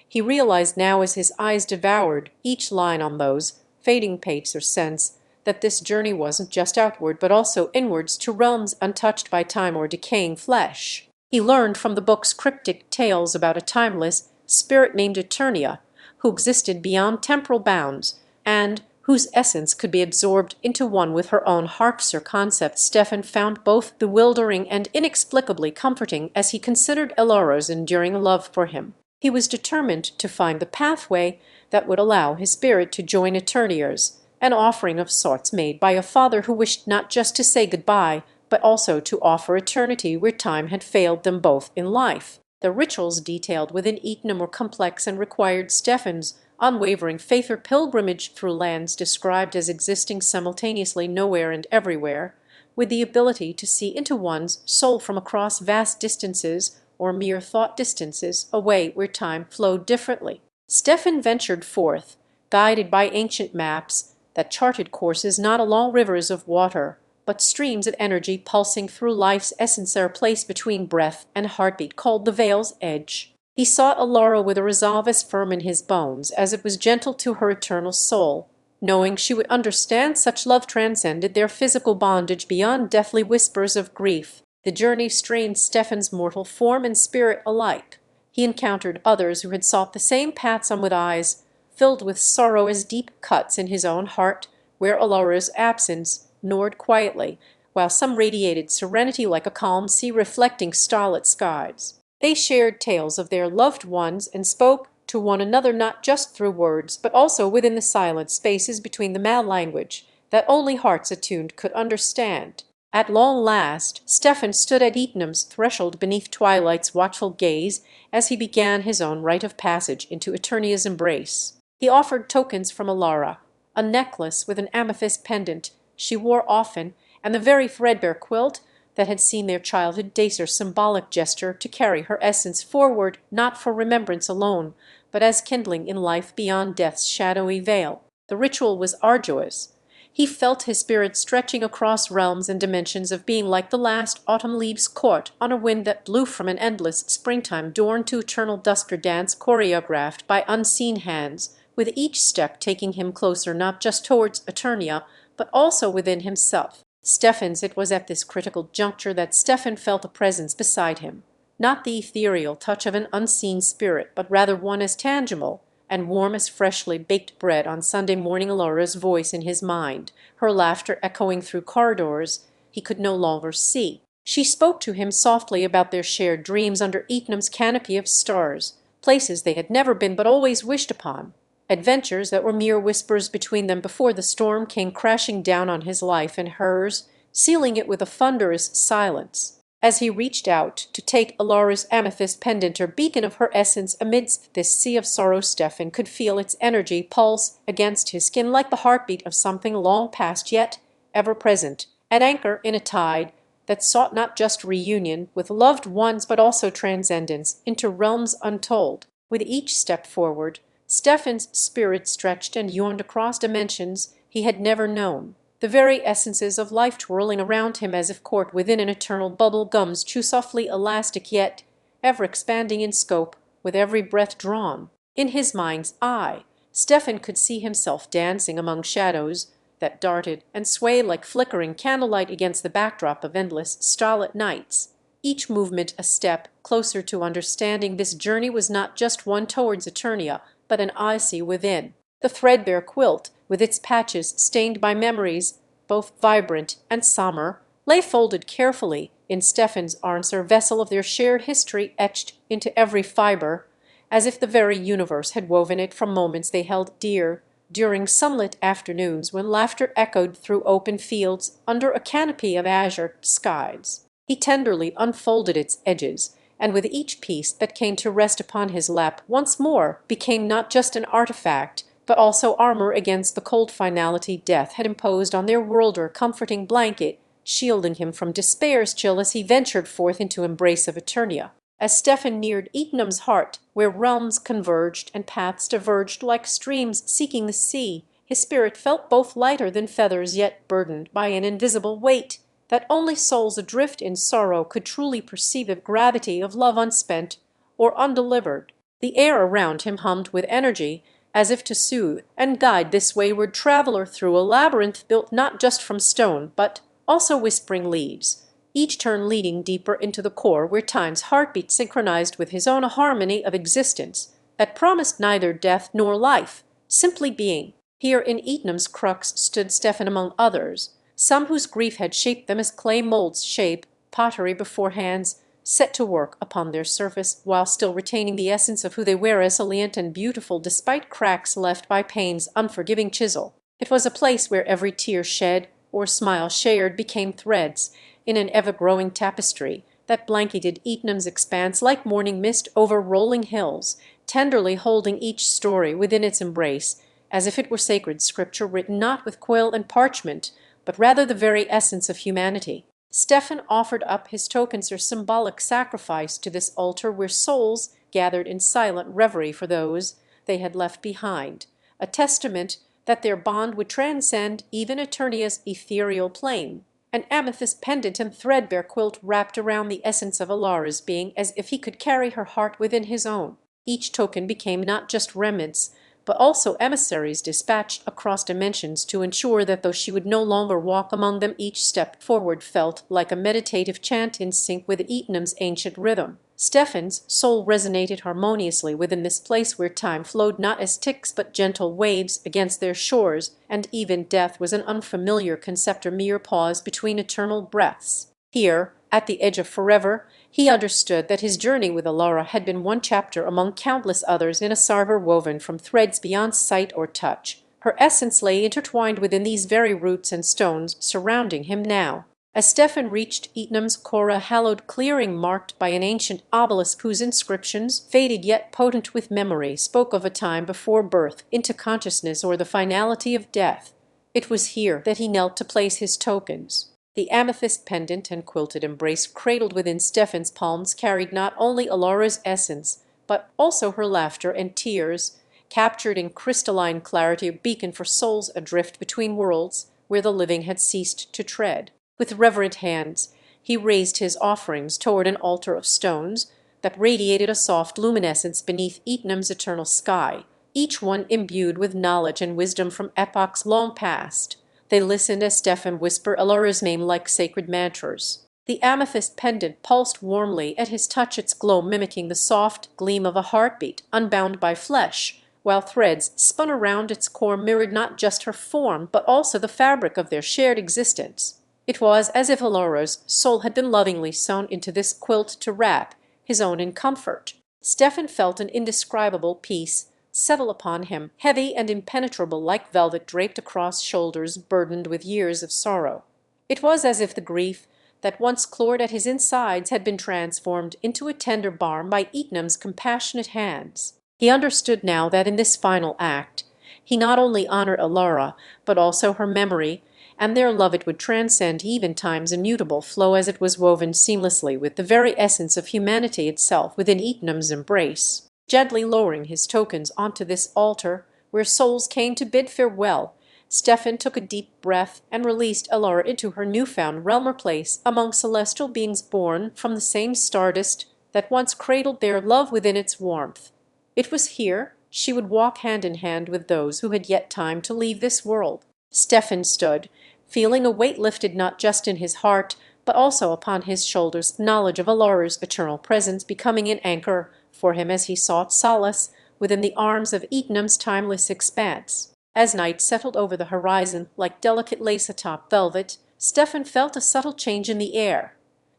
He realized now as his eyes devoured each line on those fading pages or scents that this journey wasn't just outward but also inwards to realms untouched by time or decaying flesh. He learned from the book's cryptic tales about a timeless spirit named Eternia, who existed beyond temporal bounds, and whose essence could be absorbed into one with her own hearts or concept. Stefan found both bewildering and inexplicably comforting as he considered Elora's enduring love for him. He was determined to find the pathway that would allow his spirit to join Eternia's, an offering of sorts made by a father who wished not just to say goodbye, but also to offer eternity where time had failed them both in life. The rituals detailed within Etnam were complex and required Stefan's unwavering faith or pilgrimage through lands described as existing simultaneously nowhere and everywhere, with the ability to see into one's soul from across vast distances or mere thought distances away where time flowed differently. Stefan ventured forth, guided by ancient maps that charted courses not along rivers of water, but streams of energy pulsing through life's essence, a place between breath and heartbeat called the Veil's Edge. He sought Elora with a resolve as firm in his bones as it was gentle to her eternal soul, knowing she would understand such love transcended their physical bondage beyond deathly whispers of grief. The journey strained Stefan's mortal form and spirit alike. He encountered others who had sought the same paths on with eyes filled with sorrow as deep cuts in his own heart, where Elora's absence gnawed quietly, while some radiated serenity like a calm sea reflecting starlit skies. They shared tales of their loved ones and spoke to one another not just through words, but also within the silent spaces between the mad language that only hearts attuned could understand. At long last, Stefan stood at Etnam's threshold beneath Twilight's watchful gaze as he began his own rite of passage into Eternia's embrace. He offered tokens from Elora, a necklace with an amethyst pendant she wore often, and the very threadbare quilt that had seen their childhood days, her symbolic gesture to carry her essence forward not for remembrance alone, but as kindling in life beyond death's shadowy veil. The ritual was arduous. He felt his spirit stretching across realms and dimensions of being like the last autumn leaves caught on a wind that blew from an endless springtime dawn to eternal dusk, or dance choreographed by unseen hands, with each step taking him closer not just towards Eternia, but also within himself. It was at this critical juncture that Stefan felt a presence beside him, not the ethereal touch of an unseen spirit, but rather one as tangible and warm as freshly baked bread on Sunday morning. Elora's voice in his mind, her laughter echoing through corridors he could no longer see. She spoke to him softly about their shared dreams under Etnam's canopy of stars, places they had never been but always wished upon, adventures that were mere whispers between them before the storm came crashing down on his life and hers, sealing it with a thunderous silence. As he reached out to take Elora's amethyst pendant, or beacon of her essence amidst this sea of sorrow, Stefan could feel its energy pulse against his skin like the heartbeat of something long past yet ever present, an anchor in a tide that sought not just reunion with loved ones but also transcendence into realms untold. With each step forward, Stefan's spirit stretched and yawned across dimensions he had never known, the very essences of life twirling around him as if caught within an eternal bubble, gums too softly elastic yet ever expanding in scope with every breath drawn. In his mind's eye, Stefan could see himself dancing among shadows that darted and swayed like flickering candlelight against the backdrop of endless starlit nights. Each movement a step closer to understanding this journey was not just one towards Eternia, but an odyssey within. The threadbare quilt, with its patches stained by memories, both vibrant and somber, lay folded carefully in Stefan's arms, her vessel of their shared history etched into every fibre, as if the very universe had woven it from moments they held dear during sunlit afternoons when laughter echoed through open fields under a canopy of azure skies. He tenderly unfolded its edges, and with each piece that came to rest upon his lap once more became not just an artifact, but also armor against the cold finality death had imposed on their world, or comforting blanket, shielding him from despair's chill as he ventured forth into embrace of Eternia. As Stefan neared Etnam's heart, where realms converged and paths diverged like streams seeking the sea, his spirit felt both lighter than feathers, yet burdened by an invisible weight that only souls adrift in sorrow could truly perceive, the gravity of love unspent or undelivered. The air around him hummed with energy, as if to soothe and guide this wayward traveler through a labyrinth built not just from stone, but also whispering leaves, each turn leading deeper into the core where time's heartbeat synchronized with his own, a harmony of existence that promised neither death nor life, simply being. Here in Etnam's crux stood Stefan among others, some whose grief had shaped them as clay molds shape pottery before hands set to work upon their surface, while still retaining the essence of who they were, resilient and beautiful despite cracks left by pain's unforgiving chisel. It was a place where every tear shed or smile shared became threads in an ever-growing tapestry that blanketed Etnam's expanse like morning mist over rolling hills, tenderly holding each story within its embrace, as if it were sacred scripture written not with quill and parchment, but rather the very essence of humanity. Stefan offered up his tokens or symbolic sacrifice to this altar where souls gathered in silent reverie for those they had left behind, a testament that their bond would transcend even Eternia's ethereal plane. An amethyst pendant and threadbare quilt wrapped around the essence of Alara's being, as if he could carry her heart within his own. Each token became not just remnants, but also emissaries dispatched across dimensions to ensure that though she would no longer walk among them, each step forward felt like a meditative chant in sync with Etnam's ancient rhythm. Stefan's soul resonated harmoniously within this place where time flowed not as ticks but gentle waves against their shores, and even death was an unfamiliar concept or mere pause between eternal breaths. Here, at the edge of forever, he understood that his journey with Alara had been one chapter among countless others in a saga woven from threads beyond sight or touch. Her essence lay intertwined within these very roots and stones surrounding him now. As Stefan reached Etnam's Korra hallowed clearing marked by an ancient obelisk whose inscriptions, faded yet potent with memory, spoke of a time before birth into consciousness or the finality of death, it was here that he knelt to place his tokens. The amethyst pendant and quilted embrace cradled within Stefan's palms carried not only Alara's essence, but also her laughter and tears, captured in crystalline clarity, a beacon for souls adrift between worlds where the living had ceased to tread. With reverent hands he raised his offerings toward an altar of stones that radiated a soft luminescence beneath Etnam's eternal sky, each one imbued with knowledge and wisdom from epochs long past. They listened as Stefan whispered Alara's name like sacred mantras. The amethyst pendant pulsed warmly at his touch, its glow mimicking the soft gleam of a heartbeat, unbound by flesh, while threads spun around its core mirrored not just her form, but also the fabric of their shared existence. It was as if Alara's soul had been lovingly sewn into this quilt to wrap his own in comfort. Stefan felt an indescribable peace settle upon him, heavy and impenetrable like velvet draped across shoulders burdened with years of sorrow. It was as if the grief that once clawed at his insides had been transformed into a tender balm by Etnam's compassionate hands. He understood now that in this final act he not only honored Alara, but also her memory, and their love it would transcend even time's immutable flow as it was woven seamlessly with the very essence of humanity itself within Etnam's embrace. Gently lowering his tokens onto this altar, where souls came to bid farewell, Stefan took a deep breath and released Elora into her newfound realm or place among celestial beings born from the same stardust that once cradled their love within its warmth. It was here she would walk hand in hand with those who had yet time to leave this world. Stefan stood, feeling a weight lifted not just in his heart, but also upon his shoulders, the knowledge of Elora's eternal presence becoming an anchor for him as he sought solace within the arms of Etnam's timeless expanse. As night settled over the horizon like delicate lace atop velvet, Stefan felt a subtle change in the air.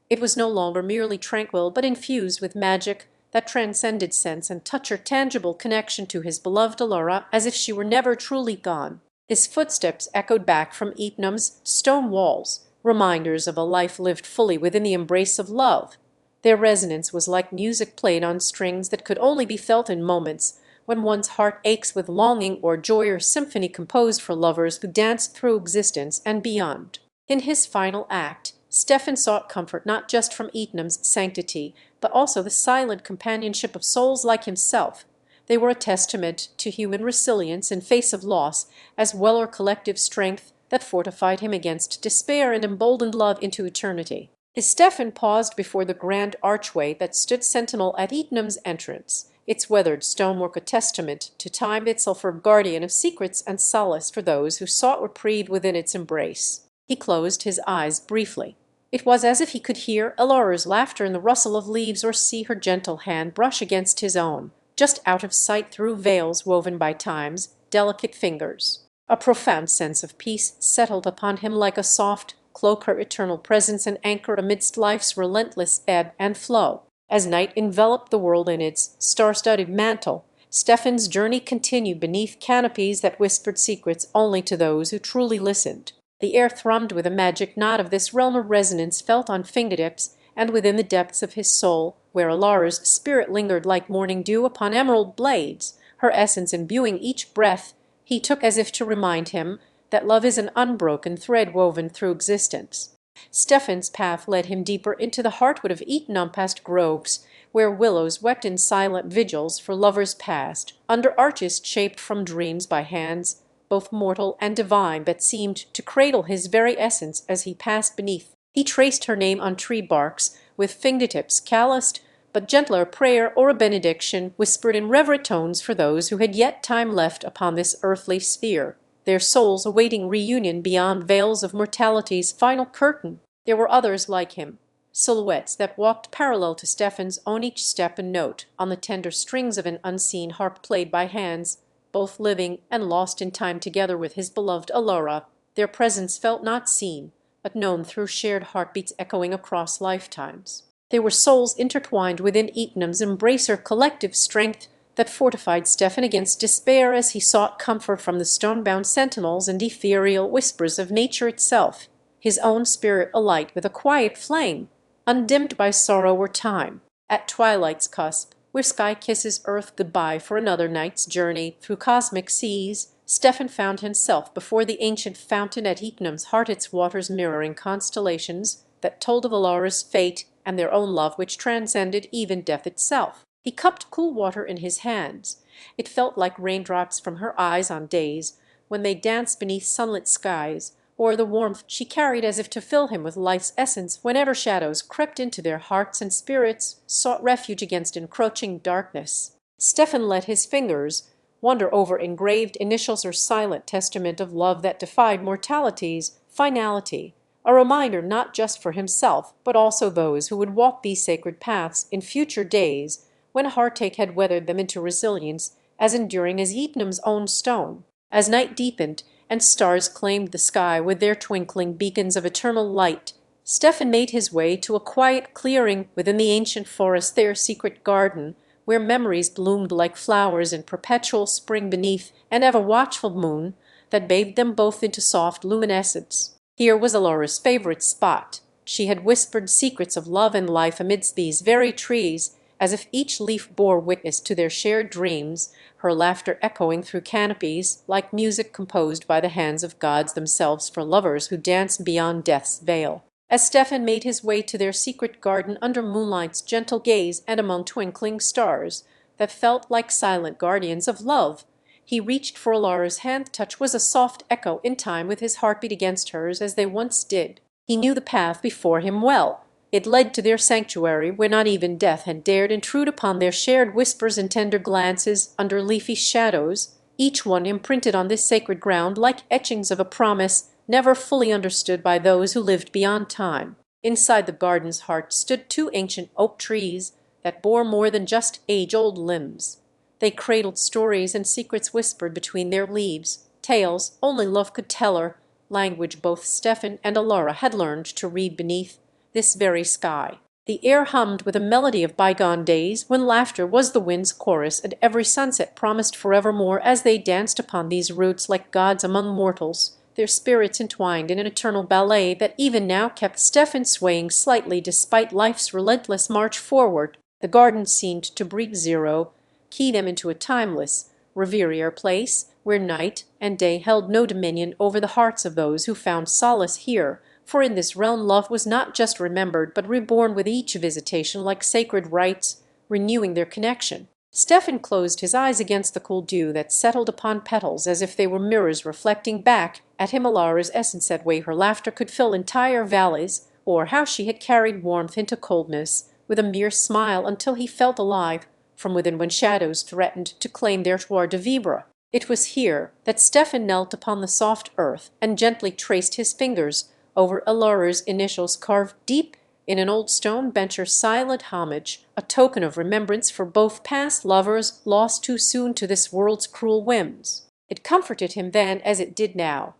It was no longer merely tranquil, but infused with magic that transcended sense and touch or tangible connection to his beloved Elora, as if she were never truly gone. His footsteps echoed back from Etnam's stone walls, reminders of a life lived fully within the embrace of love. Their resonance was like music played on strings that could only be felt in moments when one's heart aches with longing, or joy, or symphony composed for lovers who danced through existence and beyond. In his final act, Stefan sought comfort not just from Etnam's sanctity, but also the silent companionship of souls like himself. They were a testament to human resilience in face of loss, as well as collective strength that fortified him against despair and emboldened love into eternity. As Stefan paused before the grand archway that stood sentinel at Etnam's entrance, its weathered stonework a testament to time itself, a guardian of secrets and solace for those who sought reprieve within its embrace, he closed his eyes briefly. It was as if he could hear Elora's laughter in the rustle of leaves, or see her gentle hand brush against his own, just out of sight through veils woven by time's delicate fingers. A profound sense of peace settled upon him like a soft cloak, her eternal presence an anchor amidst life's relentless ebb and flow. As night enveloped the world in its star-studded mantle, Stefan's journey continued beneath canopies that whispered secrets only to those who truly listened. The air thrummed with a magic knot of this realm of resonance felt on fingertips, and within the depths of his soul, where Elora's spirit lingered like morning dew upon emerald blades, her essence imbuing each breath he took, as if to remind him that love is an unbroken thread woven through existence. Stefan's path led him deeper into the heartwood of Etnam, past groves where willows wept in silent vigils for lovers past, under arches shaped from dreams by hands both mortal and divine that seemed to cradle his very essence as he passed beneath. He traced her name on tree barks with fingertips calloused, but gentler prayer or a benediction whispered in reverent tones for those who had yet time left upon this earthly sphere, their souls awaiting reunion beyond veils of mortality's final curtain. There were others like him, silhouettes that walked parallel to Stefan's own, each step and note on the tender strings of an unseen harp played by hands both living and lost in time together with his beloved Elora, their presence felt not seen, but known through shared heartbeats echoing across lifetimes. They were souls intertwined within Etnam's embracer, collective strength that fortified Stefan against despair as he sought comfort from the stone-bound sentinels and ethereal whispers of nature itself, his own spirit alight with a quiet flame, undimmed by sorrow or time. At twilight's cusp, where sky kisses earth goodbye for another night's journey through cosmic seas, Stefan found himself before the ancient fountain at Etnam's heart, its waters mirroring constellations that told of Elora's fate and their own love which transcended even death itself. He cupped cool water in his hands. It felt like raindrops from her eyes on days when they danced beneath sunlit skies, or the warmth she carried as if to fill him with life's essence whenever shadows crept into their hearts and spirits sought refuge against encroaching darkness. Stefan let his fingers wander over engraved initials or silent testament of love that defied mortality's finality, a reminder not just for himself, but also those who would walk these sacred paths in future days when heartache had weathered them into resilience as enduring as Etnam's own stone. As night deepened and stars claimed the sky with their twinkling beacons of eternal light, Stefan made his way to a quiet clearing within the ancient forest, their secret garden, where memories bloomed like flowers in perpetual spring beneath an ever-watchful moon that bathed them both into soft luminescence. Here was Elora's favorite spot. She had whispered secrets of love and life amidst these very trees, as if each leaf bore witness to their shared dreams, her laughter echoing through canopies like music composed by the hands of gods themselves for lovers who dance beyond death's veil. As Stefan made his way to their secret garden under moonlight's gentle gaze and among twinkling stars that felt like silent guardians of love, he reached for Alara's hand. Touch was a soft echo in time with his heartbeat against hers as they once did. He knew the path before him well. It led to their sanctuary where not even death had dared intrude upon their shared whispers and tender glances under leafy shadows, each one imprinted on this sacred ground like etchings of a promise never fully understood by those who lived beyond time. Inside the garden's heart stood two ancient oak trees that bore more than just age-old limbs. They cradled stories and secrets whispered between their leaves, tales only love could tell her, language both Stefan and Alara had learned to read beneath this very sky. The air hummed with a melody of bygone days when laughter was the wind's chorus and every sunset promised forevermore as they danced upon these roots like gods among mortals, their spirits entwined in an eternal ballet that even now kept Stefan swaying slightly despite life's relentless march forward. The garden seemed to breathe zero, key them into a timeless, reverie place where night and day held no dominion over the hearts of those who found solace here, for in this realm love was not just remembered but reborn with each visitation like sacred rites, renewing their connection. Stefan closed his eyes against the cool dew that settled upon petals as if they were mirrors reflecting back at him Alara's essence, that way her laughter could fill entire valleys, or how she had carried warmth into coldness with a mere smile until he felt alive from within when shadows threatened to claim their joie de vivre. It was here that Stefan knelt upon the soft earth and gently traced his fingers over Alara's initials carved deep in an old stone bench, silent homage, a token of remembrance for both past lovers lost too soon to this world's cruel whims. It comforted him then as it did now.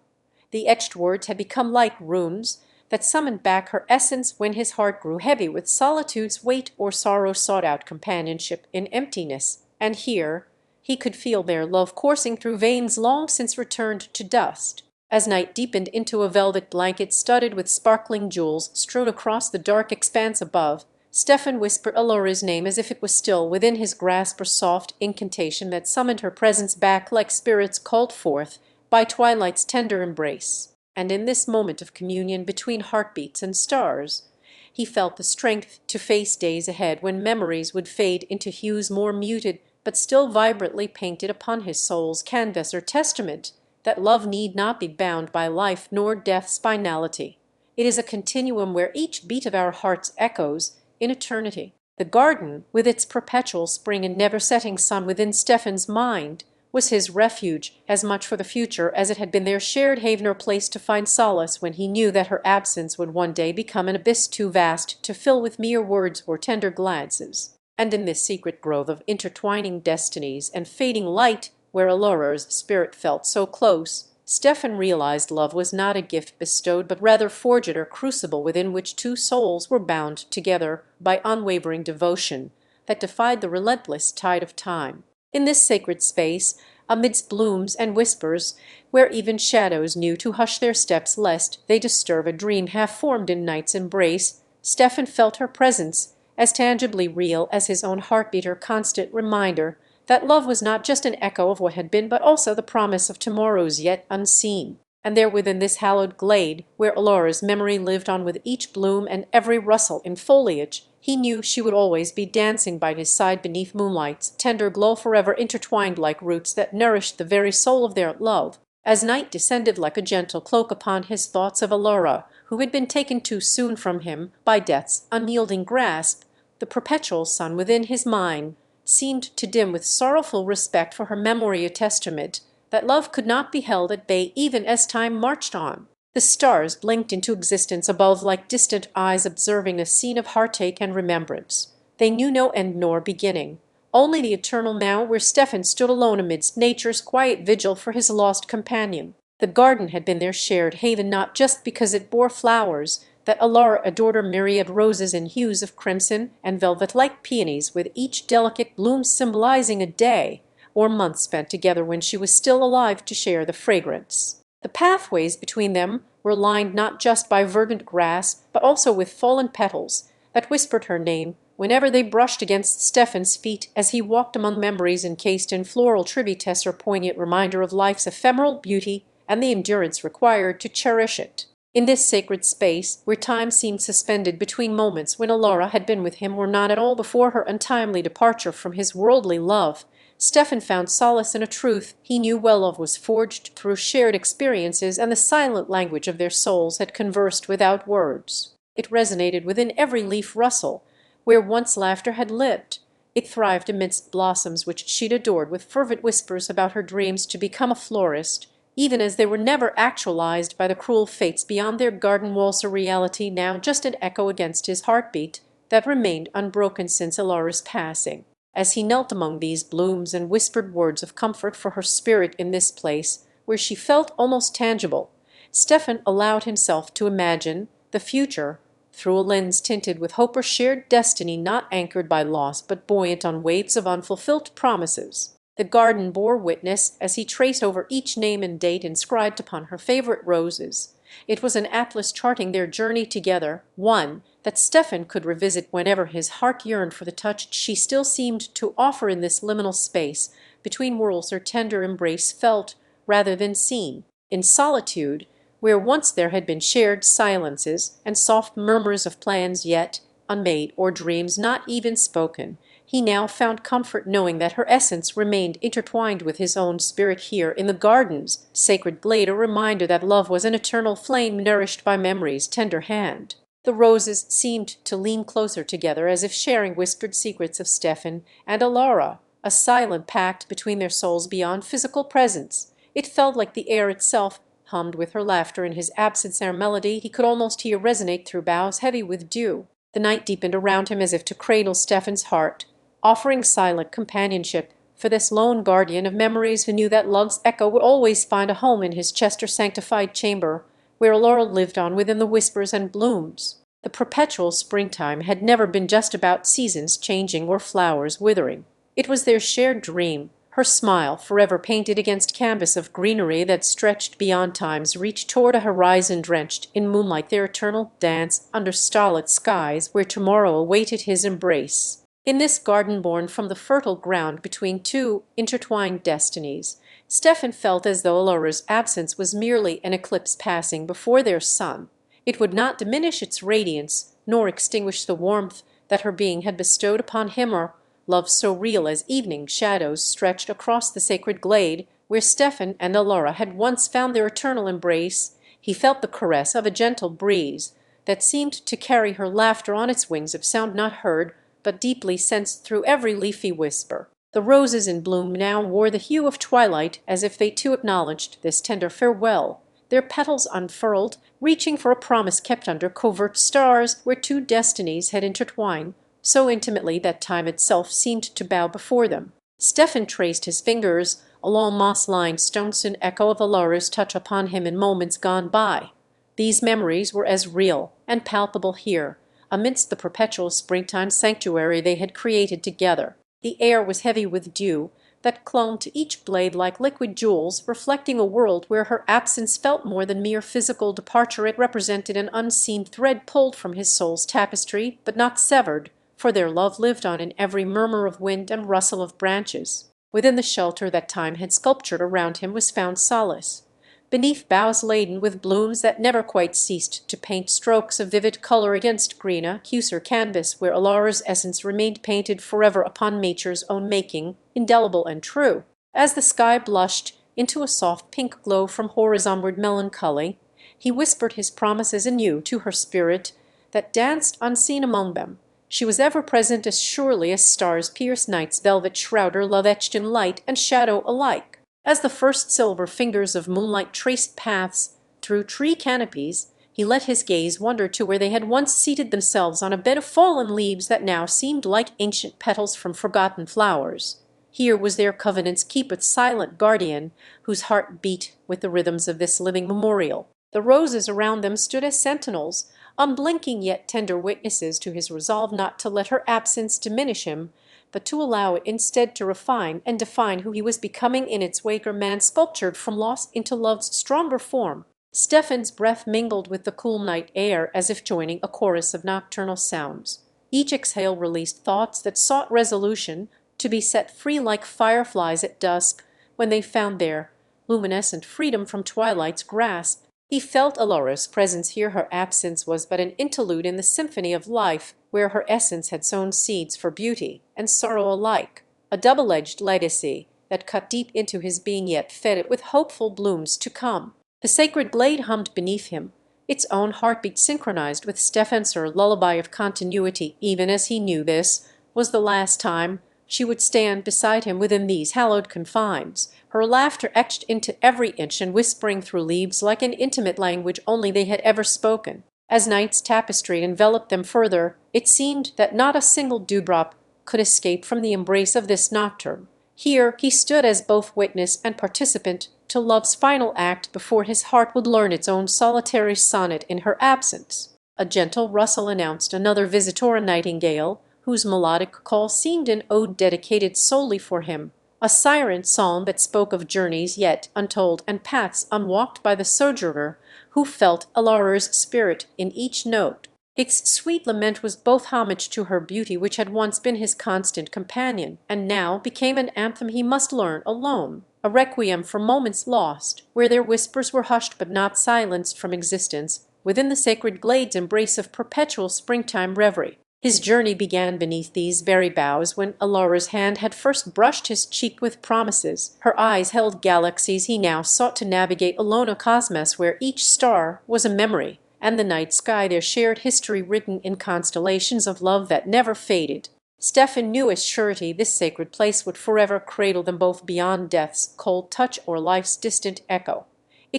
The etched words had become like runes that summoned back her essence when his heart grew heavy with solitude's weight or sorrow sought out companionship in emptiness, and here he could feel their love coursing through veins long since returned to dust. As night deepened into a velvet blanket studded with sparkling jewels strewed across the dark expanse above, Stefan whispered Alora's name as if it was still within his grasp, a soft incantation that summoned her presence back like spirits called forth by twilight's tender embrace. And in this moment of communion between heartbeats and stars, he felt the strength to face days ahead when memories would fade into hues more muted but still vibrantly painted upon his soul's canvas, or testament that love need not be bound by life nor death's finality. It is a continuum where each beat of our hearts echoes in eternity. The garden, with its perpetual spring and never-setting sun within Stefan's mind, was his refuge as much for the future as it had been their shared haven or place to find solace when he knew that her absence would one day become an abyss too vast to fill with mere words or tender glances. And in this secret grove of intertwining destinies and fading light, where Alora's spirit felt so close, Stefan realized love was not a gift bestowed, but rather forged or crucible within which two souls were bound together by unwavering devotion that defied the relentless tide of time. In this sacred space, amidst blooms and whispers, where even shadows knew to hush their steps lest they disturb a dream half formed in night's embrace, Stefan felt her presence as tangibly real as his own heartbeat, her constant reminder that love was not just an echo of what had been, but also the promise of tomorrows yet unseen. And there within this hallowed glade, where Alora's memory lived on with each bloom and every rustle in foliage, he knew she would always be dancing by his side beneath moonlight's tender glow, forever intertwined like roots that nourished the very soul of their love. As night descended like a gentle cloak upon his thoughts of Alora, who had been taken too soon from him by death's unyielding grasp, the perpetual sun within his mind seemed to dim with sorrowful respect for her memory, a testament that love could not be held at bay even as time marched on. The stars blinked into existence above like distant eyes observing a scene of heartache and remembrance. They knew no end nor beginning, only the eternal now, where Stefan stood alone amidst nature's quiet vigil for his lost companion. The garden had been their shared haven not just because it bore flowers that Alara adored, her myriad roses in hues of crimson and velvet like peonies, with each delicate bloom symbolizing a day or month spent together when she was still alive to share the fragrance. The pathways between them were lined not just by verdant grass, but also with fallen petals that whispered her name whenever they brushed against Stefan's feet as he walked among memories encased in floral tributes or poignant reminder of life's ephemeral beauty and the endurance required to cherish it. In this sacred space, where time seemed suspended between moments when Alora had been with him or not at all before her untimely departure from his worldly love, Stefan found solace in a truth he knew well love was forged through shared experiences, and the silent language of their souls had conversed without words. It resonated within every leaf rustle, where once laughter had lived. It thrived amidst blossoms which she'd adored with fervent whispers about her dreams to become a florist, even as they were never actualized by the cruel fates beyond their garden walls, a reality now just an echo against his heartbeat that remained unbroken since Alora's passing. As he knelt among these blooms and whispered words of comfort for her spirit in this place, where she felt almost tangible, Stefan allowed himself to imagine the future through a lens tinted with hope or shared destiny, not anchored by loss but buoyant on waves of unfulfilled promises. The garden bore witness as he traced over each name and date inscribed upon her favorite roses. It was an atlas charting their journey together, one that Stefan could revisit whenever his heart yearned for the touch she still seemed to offer in this liminal space between worlds, her tender embrace felt rather than seen. In solitude, where once there had been shared silences and soft murmurs of plans yet unmade or dreams not even spoken, he now found comfort knowing that her essence remained intertwined with his own spirit here in the garden's sacred glade, a reminder that love was an eternal flame nourished by memory's tender hand. The roses seemed to lean closer together as if sharing whispered secrets of Stefan and Alora, a silent pact between their souls beyond physical presence. It felt like the air itself hummed with her laughter in his absence, their melody he could almost hear resonate through boughs heavy with dew. The night deepened around him as if to cradle Stefan's heart, offering silent companionship for this lone guardian of memories who knew that love's echo would always find a home in his Chester-sanctified chamber, where Alora lived on within the whispers and blooms. The perpetual springtime had never been just about seasons changing or flowers withering. It was their shared dream, her smile forever painted against canvas of greenery that stretched beyond time's reach toward a horizon drenched in moonlight, their eternal dance under starlit skies where tomorrow awaited his embrace. In this garden born from the fertile ground between two intertwined destinies, Stefan felt as though Alora's absence was merely an eclipse passing before their sun. It would not diminish its radiance, nor extinguish the warmth that her being had bestowed upon him, or love so real as evening shadows stretched across the sacred glade where Stefan and Alora had once found their eternal embrace. He felt the caress of a gentle breeze that seemed to carry her laughter on its wings of sound not heard, but deeply sensed through every leafy whisper. The roses in bloom now wore the hue of twilight, as if they too acknowledged this tender farewell, their petals unfurled, reaching for a promise kept under covert stars, where two destinies had intertwined so intimately that time itself seemed to bow before them. Stefan traced his fingers along moss-lined stones, an echo of Alora's touch upon him in moments gone by. These memories were as real and palpable here, amidst the perpetual springtime sanctuary they had created together. The air was heavy with dew that clung to each blade like liquid jewels, reflecting a world where her absence felt more than mere physical departure. It represented an unseen thread pulled from his soul's tapestry, but not severed, for their love lived on in every murmur of wind and rustle of branches. Within the shelter that time had sculptured around him was found solace. Beneath boughs laden with blooms that never quite ceased to paint strokes of vivid color against greener, cuser canvas, where Alora's essence remained painted forever upon nature's own making, indelible and true. As the sky blushed into a soft pink glow from horizonward melancholy, he whispered his promises anew to her spirit that danced unseen among them. She was ever present as surely as stars pierce night's velvet shroud, her love etched in light and shadow alike. As the first silver fingers of moonlight traced paths through tree canopies, he let his gaze wander to where they had once seated themselves on a bed of fallen leaves that now seemed like ancient petals from forgotten flowers. Here was their covenant's keepeth silent guardian, whose heart beat with the rhythms of this living memorial. The roses around them stood as sentinels, unblinking yet tender witnesses to his resolve not to let her absence diminish him, but to allow it instead to refine and define who he was becoming in its wake, a man sculptured from loss into love's stronger form. Stefan's breath mingled with the cool night air as if joining a chorus of nocturnal sounds. Each exhale released thoughts that sought resolution, to be set free like fireflies at dusk when they found their luminescent freedom from twilight's grasp. He felt Alora's presence here, her absence was but an interlude in the symphony of life, where her essence had sown seeds for beauty and sorrow alike, a double-edged legacy that cut deep into his being yet fed it with hopeful blooms to come. The sacred glade hummed beneath him, its own heartbeat synchronized with Stefan's lullaby of continuity, even as he knew this was the last time she would stand beside him within these hallowed confines, her laughter etched into every inch and whispering through leaves like an intimate language only they had ever spoken. As night's tapestry enveloped them further, it seemed that not a single dewdrop could escape from the embrace of this nocturne. Here he stood as both witness and participant to love's final act before his heart would learn its own solitary sonnet in her absence. A gentle rustle announced another visitor, a nightingale, whose melodic call seemed an ode dedicated solely for him, a siren psalm that spoke of journeys yet untold and paths unwalked by the sojourner who felt Alora's spirit in each note. Its sweet lament was both homage to her beauty, which had once been his constant companion, and now became an anthem he must learn alone, a requiem for moments lost, where their whispers were hushed but not silenced from existence, within the sacred glade's embrace of perpetual springtime reverie. His journey began beneath these very boughs when Alora's hand had first brushed his cheek with promises. Her eyes held galaxies he now sought to navigate alone, a cosmos where each star was a memory, and the night sky their shared history written in constellations of love that never faded. Stefan knew as surety this sacred place would forever cradle them both beyond death's cold touch or life's distant echo.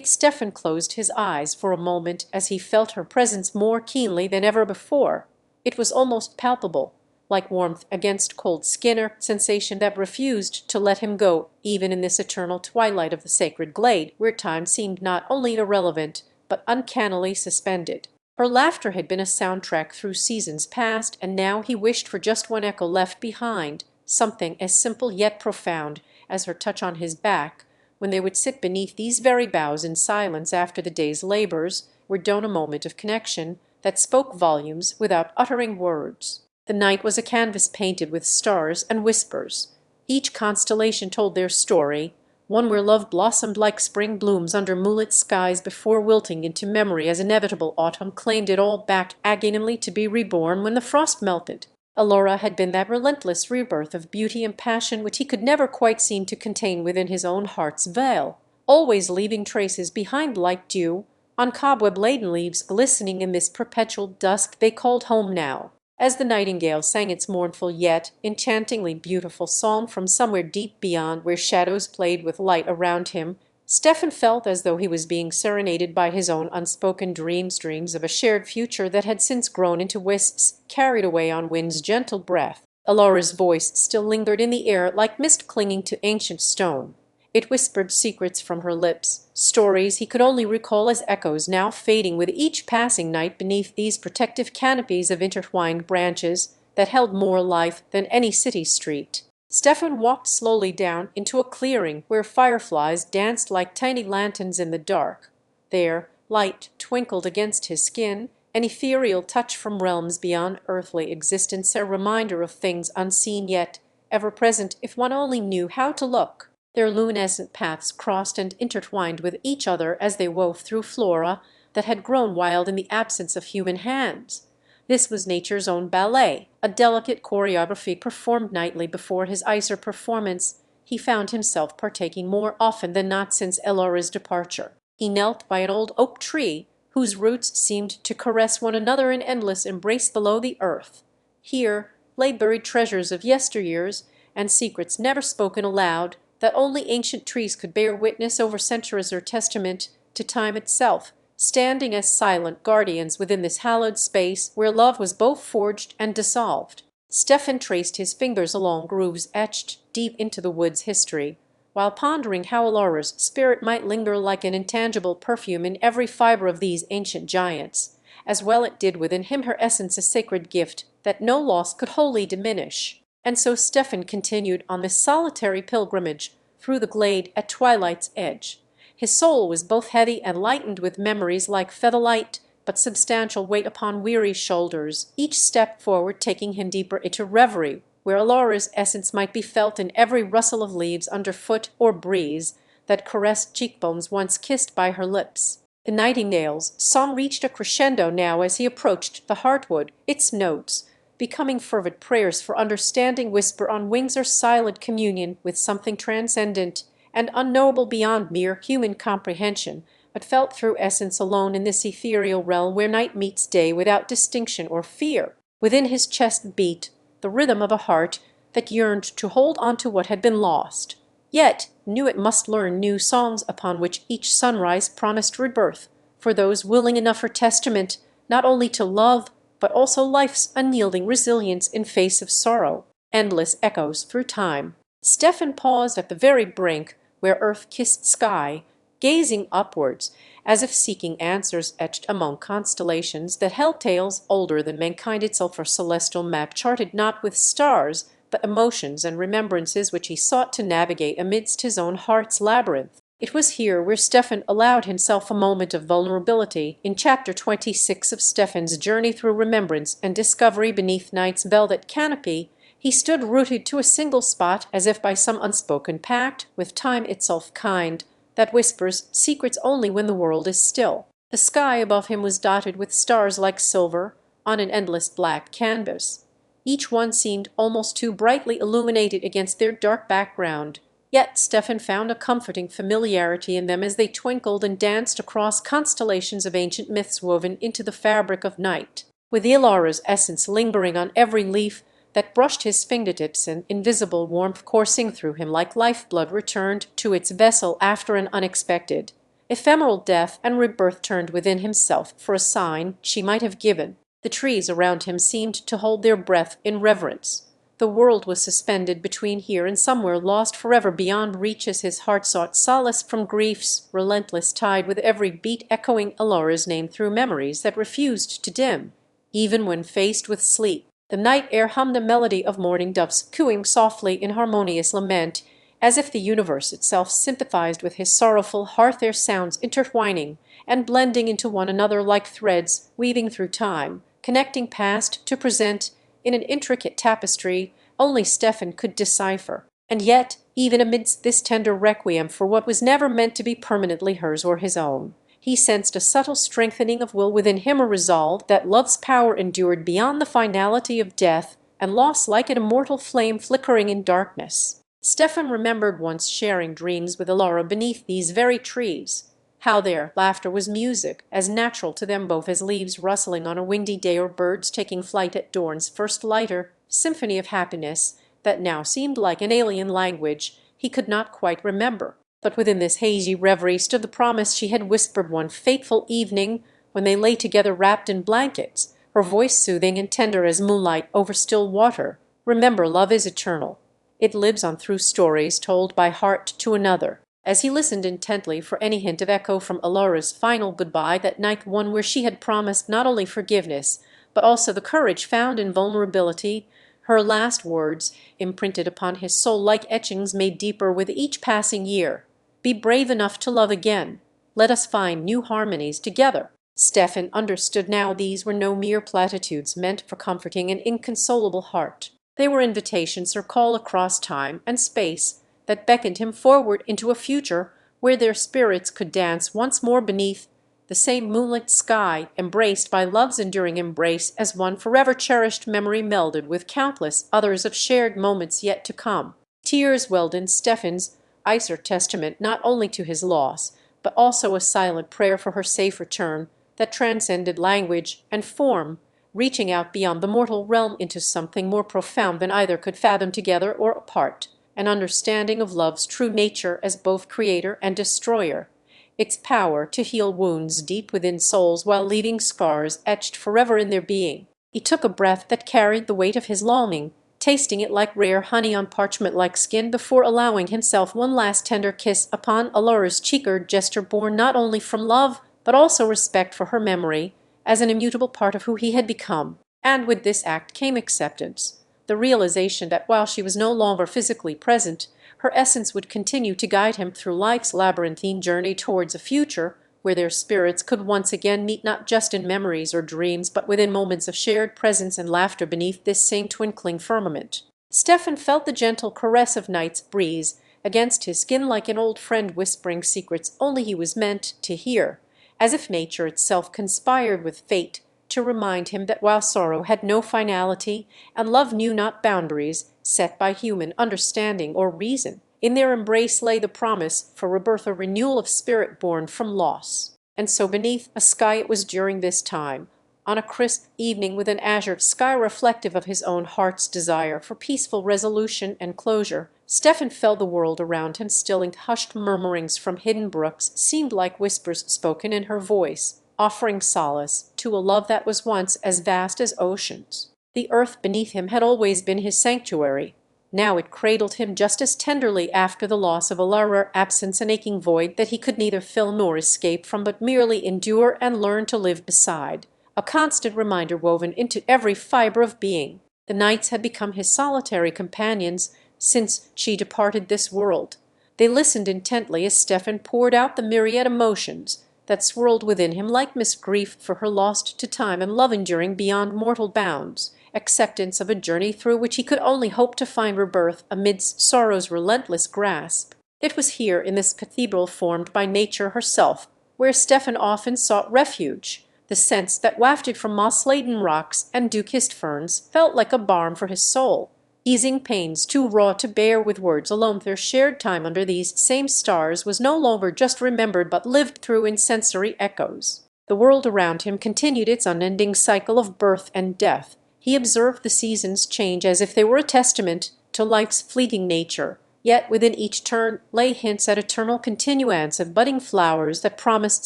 Stefan closed his eyes for a moment as he felt her presence more keenly than ever before. It was almost palpable, like warmth against cold skin, a sensation that refused to let him go even in this eternal twilight of the sacred glade, where time seemed not only irrelevant but uncannily suspended. Her laughter had been a soundtrack through seasons past, and now he wished for just one echo left behind, something as simple yet profound as her touch on his back, when they would sit beneath these very boughs in silence after the day's labors, were done a moment of connection that spoke volumes without uttering words. The night was a canvas painted with stars and whispers. Each constellation told their story, one where love blossomed like spring blooms under moonlit skies before wilting into memory as inevitable autumn claimed it all back agonizingly to be reborn when the frost melted. Alora had been that relentless rebirth of beauty and passion which he could never quite seem to contain within his own heart's veil, always leaving traces behind like dew on cobweb-laden leaves glistening in this perpetual dusk they called home now. As the nightingale sang its mournful yet enchantingly beautiful psalm from somewhere deep beyond, where shadows played with light around him, Stefan felt as though he was being serenaded by his own unspoken dreams of a shared future that had since grown into wisps carried away on wind's gentle breath. Alora's voice still lingered in the air like mist clinging to ancient stone. It whispered secrets from her lips, stories he could only recall as echoes, now fading with each passing night beneath these protective canopies of intertwined branches that held more life than any city street. Stefan walked slowly down into a clearing where fireflies danced like tiny lanterns in the dark. There, light twinkled against his skin, an ethereal touch from realms beyond earthly existence, a reminder of things unseen yet ever present if one only knew how to look. Their luminescent paths crossed and intertwined with each other as they wove through flora that had grown wild in the absence of human hands. This was nature's own ballet, a delicate choreography performed nightly before his Iser performance. He found himself partaking more often than not since Elora's departure. He knelt by an old oak tree whose roots seemed to caress one another in endless embrace below the earth. Here lay buried treasures of yesteryears and secrets never spoken aloud, that only ancient trees could bear witness over centuries or testament to time itself, standing as silent guardians within this hallowed space where love was both forged and dissolved. Stefan traced his fingers along grooves etched deep into the wood's history, while pondering how Alora's spirit might linger like an intangible perfume in every fibre of these ancient giants, as well it did within him her essence, a sacred gift that no loss could wholly diminish. And so Stefan continued on this solitary pilgrimage through the glade at twilight's edge. His soul was both heavy and lightened with memories like featherlight but substantial weight upon weary shoulders, each step forward taking him deeper into reverie, where Alora's essence might be felt in every rustle of leaves underfoot or breeze that caressed cheekbones once kissed by her lips. The nightingale's song reached a crescendo now as he approached the heartwood, its notes, becoming fervid prayers for understanding, whisper on wings or silent communion with something transcendent and unknowable beyond mere human comprehension, but felt through essence alone in this ethereal realm where night meets day without distinction or fear. Within his chest beat the rhythm of a heart that yearned to hold on to what had been lost, yet knew it must learn new songs upon which each sunrise promised rebirth for those willing enough for testament not only to love, but also life's unyielding resilience in face of sorrow, endless echoes through time. Stefan paused at the very brink where earth kissed sky, gazing upwards, as if seeking answers etched among constellations that held tales older than mankind itself, or celestial map charted not with stars, but emotions and remembrances which he sought to navigate amidst his own heart's labyrinth. It was here where Stefan allowed himself a moment of vulnerability, in chapter 26 of Stefan's journey through remembrance and discovery beneath night's velvet canopy. He stood rooted to a single spot as if by some unspoken pact with time itself kind, that whispers secrets only when the world is still. The sky above him was dotted with stars like silver on an endless black canvas. Each one seemed almost too brightly illuminated against their dark background, yet Stefan found a comforting familiarity in them as they twinkled and danced across constellations of ancient myths woven into the fabric of night, with Alora's essence lingering on every leaf that brushed his fingertips, and invisible warmth coursing through him like lifeblood returned to its vessel after an unexpected, ephemeral death, and rebirth turned within himself for a sign she might have given. The trees around him seemed to hold their breath in reverence. The world was suspended between here and somewhere lost forever beyond reach as his heart sought solace from grief's relentless tide, with every beat echoing Alora's name through memories that refused to dim, even when faced with sleep. The night air hummed a melody of mourning doves cooing softly in harmonious lament, as if the universe itself sympathized with his sorrowful heart, their sounds intertwining and blending into one another like threads weaving through time, connecting past to present in an intricate tapestry only Stefan could decipher. And yet, even amidst this tender requiem for what was never meant to be permanently hers or his own, he sensed a subtle strengthening of will within him, a resolve that love's power endured beyond the finality of death, and lost like an immortal flame flickering in darkness. Stefan remembered once sharing dreams with Alora beneath these very trees, how their laughter was music, as natural to them both as leaves rustling on a windy day or birds taking flight at dawn's first lighter symphony of happiness that now seemed like an alien language he could not quite remember. But within this hazy reverie stood the promise she had whispered one fateful evening when they lay together wrapped in blankets, her voice soothing and tender as moonlight over still water. Remember, love is eternal. It lives on through stories told by heart to another. As he listened intently for any hint of echo from Alora's final goodbye that night, one where she had promised not only forgiveness, but also the courage found in vulnerability, her last words, imprinted upon his soul like etchings made deeper with each passing year. Be brave enough to love again. Let us find new harmonies together. Stefan understood now these were no mere platitudes meant for comforting an inconsolable heart. They were invitations, or call across time and space, that beckoned him forward into a future where their spirits could dance once more beneath the same moonlit sky, embraced by love's enduring embrace, as one forever cherished memory melded with countless others of shared moments yet to come. Tears welled in Stefan's eyes, testament not only to his loss, but also a silent prayer for her safe return that transcended language and form, reaching out beyond the mortal realm into something more profound than either could fathom together or apart, an understanding of love's true nature as both creator and destroyer, its power to heal wounds deep within souls while leaving scars etched forever in their being. He took a breath that carried the weight of his longing, tasting it like rare honey on parchment-like skin, before allowing himself one last tender kiss upon Alora's cheek, a gesture born not only from love, but also respect for her memory as an immutable part of who he had become. And with this act came acceptance, the realization that while she was no longer physically present, her essence would continue to guide him through life's labyrinthine journey towards a future where their spirits could once again meet not just in memories or dreams, but within moments of shared presence and laughter beneath this same twinkling firmament. Stefan felt the gentle caress of night's breeze against his skin like an old friend whispering secrets only he was meant to hear, as if nature itself conspired with fate to remind him that while sorrow had no finality and love knew not boundaries set by human understanding or reason, in their embrace lay the promise for rebirth, a renewal of spirit born from loss. And so beneath a sky it was during this time, on a crisp evening with an azure sky reflective of his own heart's desire for peaceful resolution and closure, Stefan felt the world around him still, and hushed murmurings from hidden brooks seemed like whispers spoken in her voice, offering solace to a love that was once as vast as oceans. The earth beneath him had always been his sanctuary. Now it cradled him just as tenderly after the loss of Alara, absence an aching void that he could neither fill nor escape from, but merely endure and learn to live beside, a constant reminder woven into every fibre of being. The nights had become his solitary companions since she departed this world. They listened intently as Stefan poured out the myriad emotions that swirled within him, like grief for her lost to time, and love enduring beyond mortal bounds, acceptance of a journey through which he could only hope to find rebirth amidst sorrow's relentless grasp. It was here, in this cathedral formed by nature herself, where Stefan often sought refuge. The scents that wafted from moss-laden rocks and dew-kissed ferns felt like a balm for his soul, easing pains too raw to bear with words alone. Their shared time under these same stars was no longer just remembered but lived through in sensory echoes. The world around him continued its unending cycle of birth and death. He observed the seasons change as if they were a testament to life's fleeting nature, yet within each turn lay hints at eternal continuance of budding flowers that promised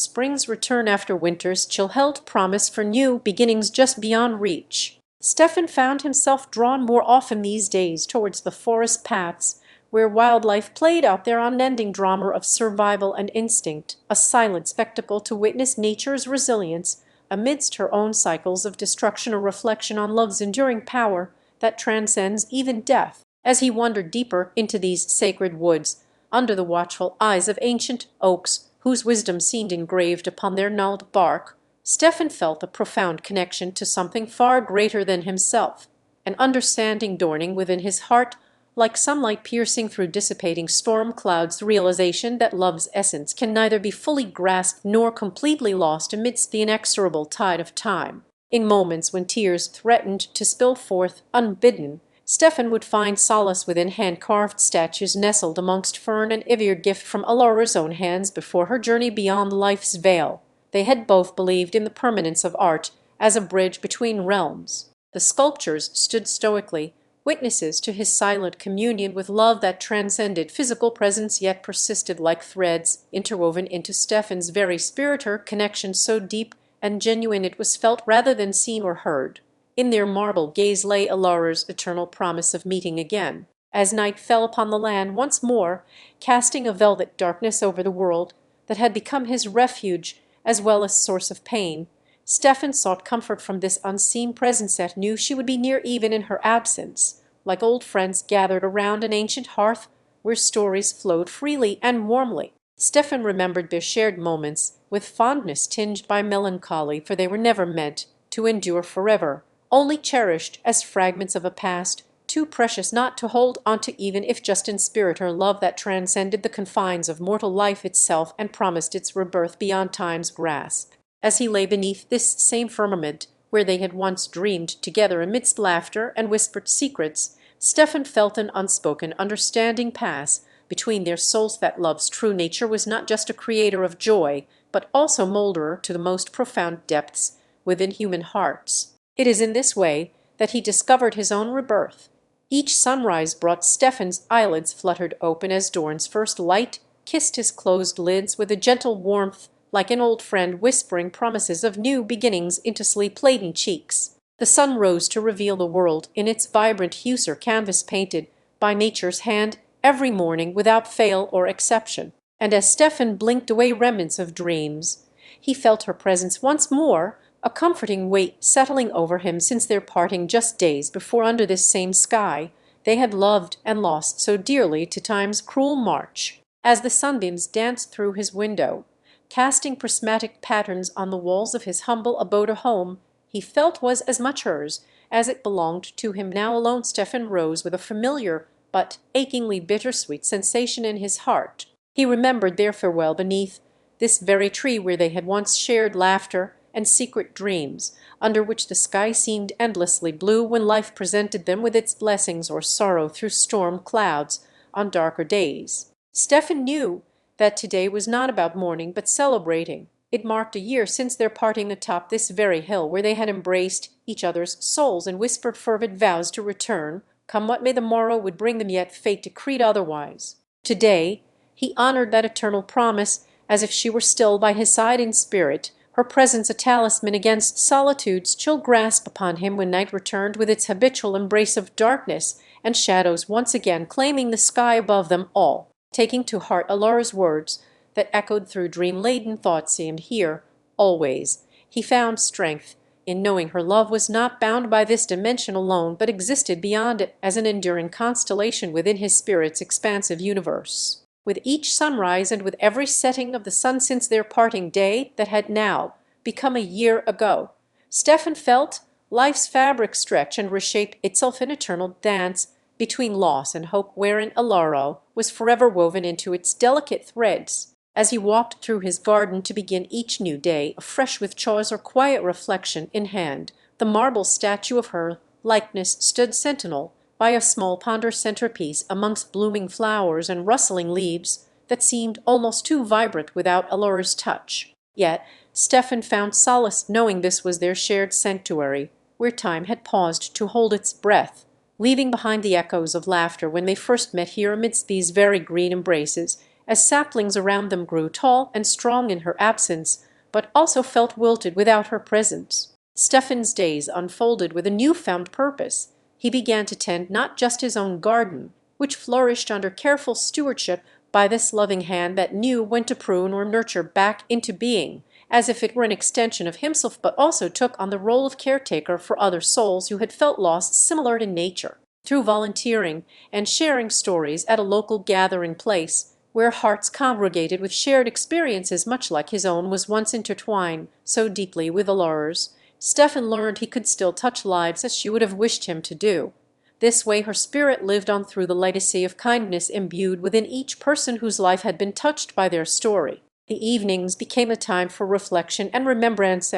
spring's return after winter's chill held promise for new beginnings just beyond reach. Stefan found himself drawn more often these days towards the forest paths, where wildlife played out their unending drama of survival and instinct, a silent spectacle to witness nature's resilience amidst her own cycles of destruction, a reflection on love's enduring power that transcends even death. As he wandered deeper into these sacred woods, under the watchful eyes of ancient oaks whose wisdom seemed engraved upon their gnarled bark, Stefan felt a profound connection to something far greater than himself, an understanding dawning within his heart like sunlight piercing through dissipating storm clouds, the realization that love's essence can neither be fully grasped nor completely lost amidst the inexorable tide of time. In moments when tears threatened to spill forth unbidden, Stefan would find solace within hand-carved statues nestled amongst fern and ivy, gift from Alara's own hands before her journey beyond life's veil. They had both believed in the permanence of art as a bridge between realms. The sculptures stood stoically, witnesses to his silent communion with love that transcended physical presence yet persisted like threads interwoven into Stefan's very spirit, her connection so deep and genuine it was felt rather than seen or heard. In their marble gaze lay Alara's eternal promise of meeting again. As night fell upon the land once more, casting a velvet darkness over the world that had become his refuge as well as source of pain, Stefan sought comfort from this unseen presence that knew she would be near even in her absence, like old friends gathered around an ancient hearth where stories flowed freely and warmly. Stefan remembered their shared moments with fondness tinged by melancholy, for they were never meant to endure forever, only cherished as fragments of a past too precious not to hold onto, even if just in spirit, her love that transcended the confines of mortal life itself and promised its rebirth beyond time's grasp. As he lay beneath this same firmament, where they had once dreamed together amidst laughter and whispered secrets, Stefan felt an unspoken understanding pass between their souls, that love's true nature was not just a creator of joy, but also molderer to the most profound depths within human hearts. It is in this way that he discovered his own rebirth. Each sunrise brought Stefan's eyelids fluttered open as dawn's first light kissed his closed lids with a gentle warmth, like an old friend whispering promises of new beginnings into sleep-laden cheeks. The sun rose to reveal the world in its vibrant hues, or canvas painted by nature's hand every morning without fail or exception. And as Stefan blinked away remnants of dreams, he felt her presence once more, a comforting weight settling over him since their parting just days before under this same sky they had loved and lost so dearly to time's cruel march. As the sunbeams danced through his window, casting prismatic patterns on the walls of his humble abode. A home he felt was as much hers as it belonged to him. Now alone Stefan rose with a familiar but achingly bittersweet sensation in his heart. He remembered their farewell beneath this very tree where they had once shared laughter and secret dreams, under which the sky seemed endlessly blue when life presented them with its blessings, or sorrow through storm clouds on darker days. Stefan knew that today was not about mourning but celebrating. It marked a year since their parting atop this very hill where they had embraced each other's souls and whispered fervid vows to return, come what may. The morrow would bring them, yet fate decreed otherwise. Today he honored that eternal promise as if she were still by his side in spirit, her presence a talisman against solitude's chill grasp upon him when night returned with its habitual embrace of darkness and shadows once again claiming the sky above them all. Taking to heart Alora's words that echoed through dream-laden thoughts, seemed here, always, he found strength in knowing her love was not bound by this dimension alone, but existed beyond it as an enduring constellation within his spirit's expansive universe. With each sunrise and with every setting of the sun since their parting day that had now become a year ago, Stefan felt life's fabric stretch and reshape itself in eternal dance between loss and hope, wherein Alaro was forever woven into its delicate threads. As he walked through his garden to begin each new day afresh with chores or quiet reflection in hand, the marble statue of her likeness stood sentinel by a small ponderous centerpiece amongst blooming flowers and rustling leaves that seemed almost too vibrant without Alora's touch. Yet Stefan found solace knowing this was their shared sanctuary, where time had paused to hold its breath, leaving behind the echoes of laughter when they first met here amidst these very green embraces, as saplings around them grew tall and strong in her absence, but also felt wilted without her presence. Stefan's days unfolded with a new-found purpose. He began to tend not just his own garden, which flourished under careful stewardship by this loving hand that knew when to prune or nurture back into being, as if it were an extension of himself, but also took on the role of caretaker for other souls who had felt lost similar in nature. Through volunteering and sharing stories at a local gathering place, where hearts congregated with shared experiences much like his own was once intertwined so deeply with Alora's, Stefan learned he could still touch lives as she would have wished him to do. This way her spirit lived on through the legacy of kindness imbued within each person whose life had been touched by their story. The evenings became a time for reflection and remembrance,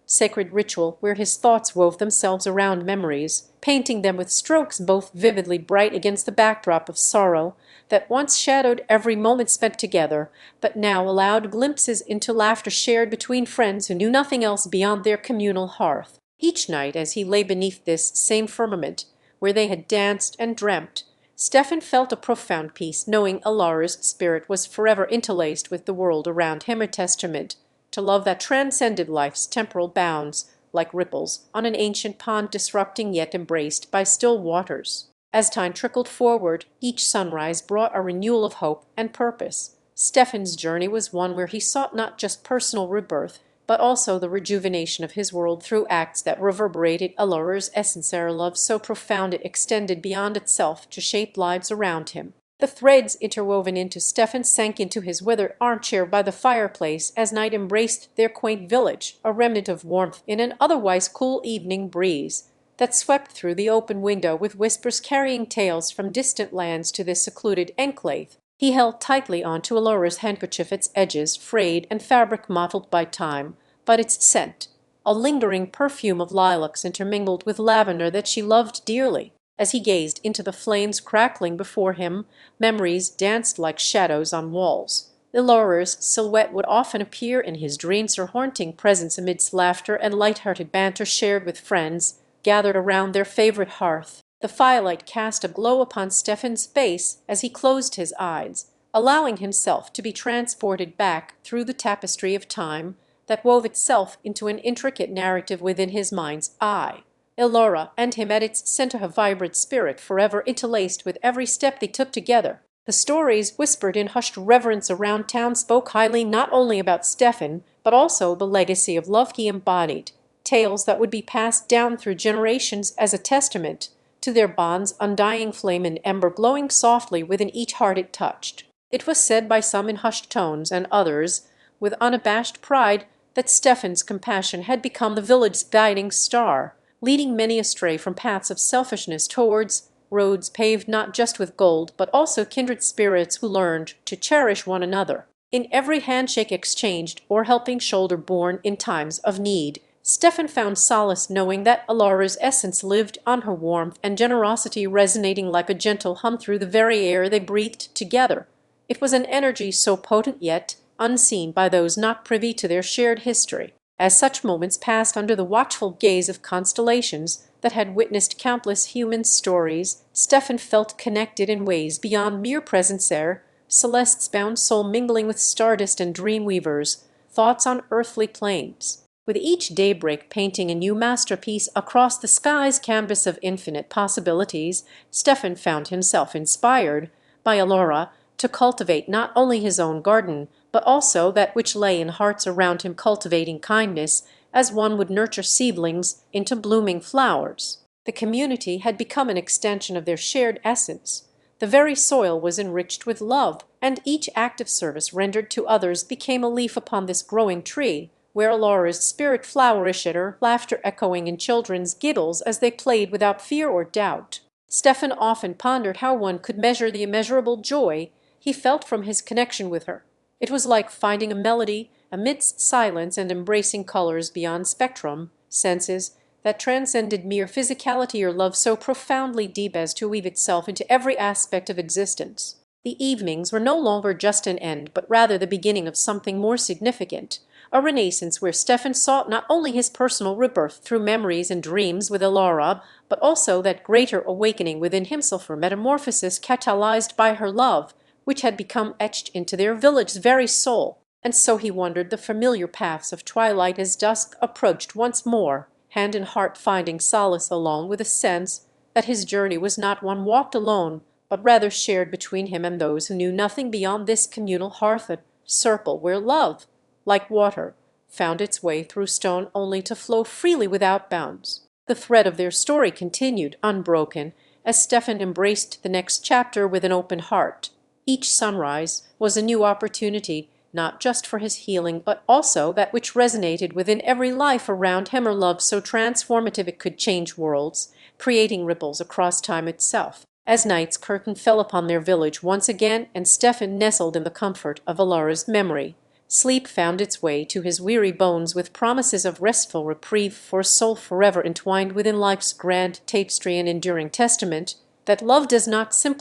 sacred ritual where his thoughts wove themselves around memories, painting them with strokes both vividly bright against the backdrop of sorrow that once shadowed every moment spent together, but now allowed glimpses into laughter shared between friends who knew nothing else beyond their communal hearth. Each night, as he lay beneath this same firmament, where they had danced and dreamt, Stefan felt a profound peace, knowing Alara's spirit was forever interlaced with the world around him, a testament to love that transcended life's temporal bounds, like ripples on an ancient pond disrupting yet embraced by still waters. As time trickled forward, each sunrise brought a renewal of hope and purpose. Stefan's journey was one where he sought not just personal rebirth, but also the rejuvenation of his world through acts that reverberated Alora's essence, love so profound it extended beyond itself to shape lives around him. The threads interwoven into Stefan sank into his withered armchair by the fireplace as night embraced their quaint village, a remnant of warmth in an otherwise cool evening breeze that swept through the open window with whispers carrying tales from distant lands to this secluded enclave. He held tightly on to Alora's handkerchief, its edges frayed and fabric mottled by time, but its scent, a lingering perfume of lilacs intermingled with lavender that she loved dearly. As he gazed into the flames crackling before him, memories danced like shadows on walls. Alora's silhouette would often appear in his dreams, her haunting presence amidst laughter and light-hearted banter shared with friends gathered around their favorite hearth. The firelight cast a glow upon Stefan's face as he closed his eyes, allowing himself to be transported back through the tapestry of time that wove itself into an intricate narrative within his mind's eye. Alora and him at its center, a vibrant spirit forever interlaced with every step they took together. The stories whispered in hushed reverence around town spoke highly not only about Stefan, but also the legacy of love he embodied, tales that would be passed down through generations as a testament to their bond's undying flame and ember glowing softly within each heart it touched. It was said by some in hushed tones and others with unabashed pride that Stefan's compassion had become the village's guiding star, leading many astray from paths of selfishness towards roads paved not just with gold, but also kindred spirits who learned to cherish one another. In every handshake exchanged or helping shoulder borne in times of need, Stefan found solace knowing that Alara's essence lived on her warmth and generosity resonating like a gentle hum through the very air they breathed together. It was an energy so potent yet unseen by those not privy to their shared history. As such moments passed under the watchful gaze of constellations that had witnessed countless human stories, Stefan felt connected in ways beyond mere presence there, Celeste's bound soul mingling with stardust and dream-weavers' thoughts on earthly plains. With each daybreak painting a new masterpiece across the sky's canvas of infinite possibilities, Stefan found himself inspired by Alara to cultivate not only his own garden, but also that which lay in hearts around him, cultivating kindness as one would nurture seedlings into blooming flowers. The community had become an extension of their shared essence. The very soil was enriched with love, and each act of service rendered to others became a leaf upon this growing tree, where Alara's spirit flourished, her laughter echoing in children's giggles as they played without fear or doubt. Stefan often pondered how one could measure the immeasurable joy he felt from his connection with her. It was like finding a melody amidst silence and embracing colors beyond spectrum, senses that transcended mere physicality or love so profoundly deep as to weave itself into every aspect of existence. The evenings were no longer just an end, but rather the beginning of something more significant, a renaissance where Stefan sought not only his personal rebirth through memories and dreams with Alara, but also that greater awakening within himself for metamorphosis catalyzed by her love, which had become etched into their village's very soul. And so he wandered the familiar paths of twilight as dusk approached once more, hand in heart finding solace along with a sense that his journey was not one walked alone, but rather shared between him and those who knew nothing beyond this communal hearth, a circle where love, like water, found its way through stone only to flow freely without bounds. The thread of their story continued unbroken as Stefan embraced the next chapter with an open heart. Each sunrise was a new opportunity, not just for his healing, but also that which resonated within every life around him, or love so transformative it could change worlds, creating ripples across time itself. As night's curtain fell upon their village once again, and Stefan nestled in the comfort of Alara's memory, sleep found its way to his weary bones with promises of restful reprieve for a soul forever entwined within life's grand tapestry, and enduring testament that love does not simply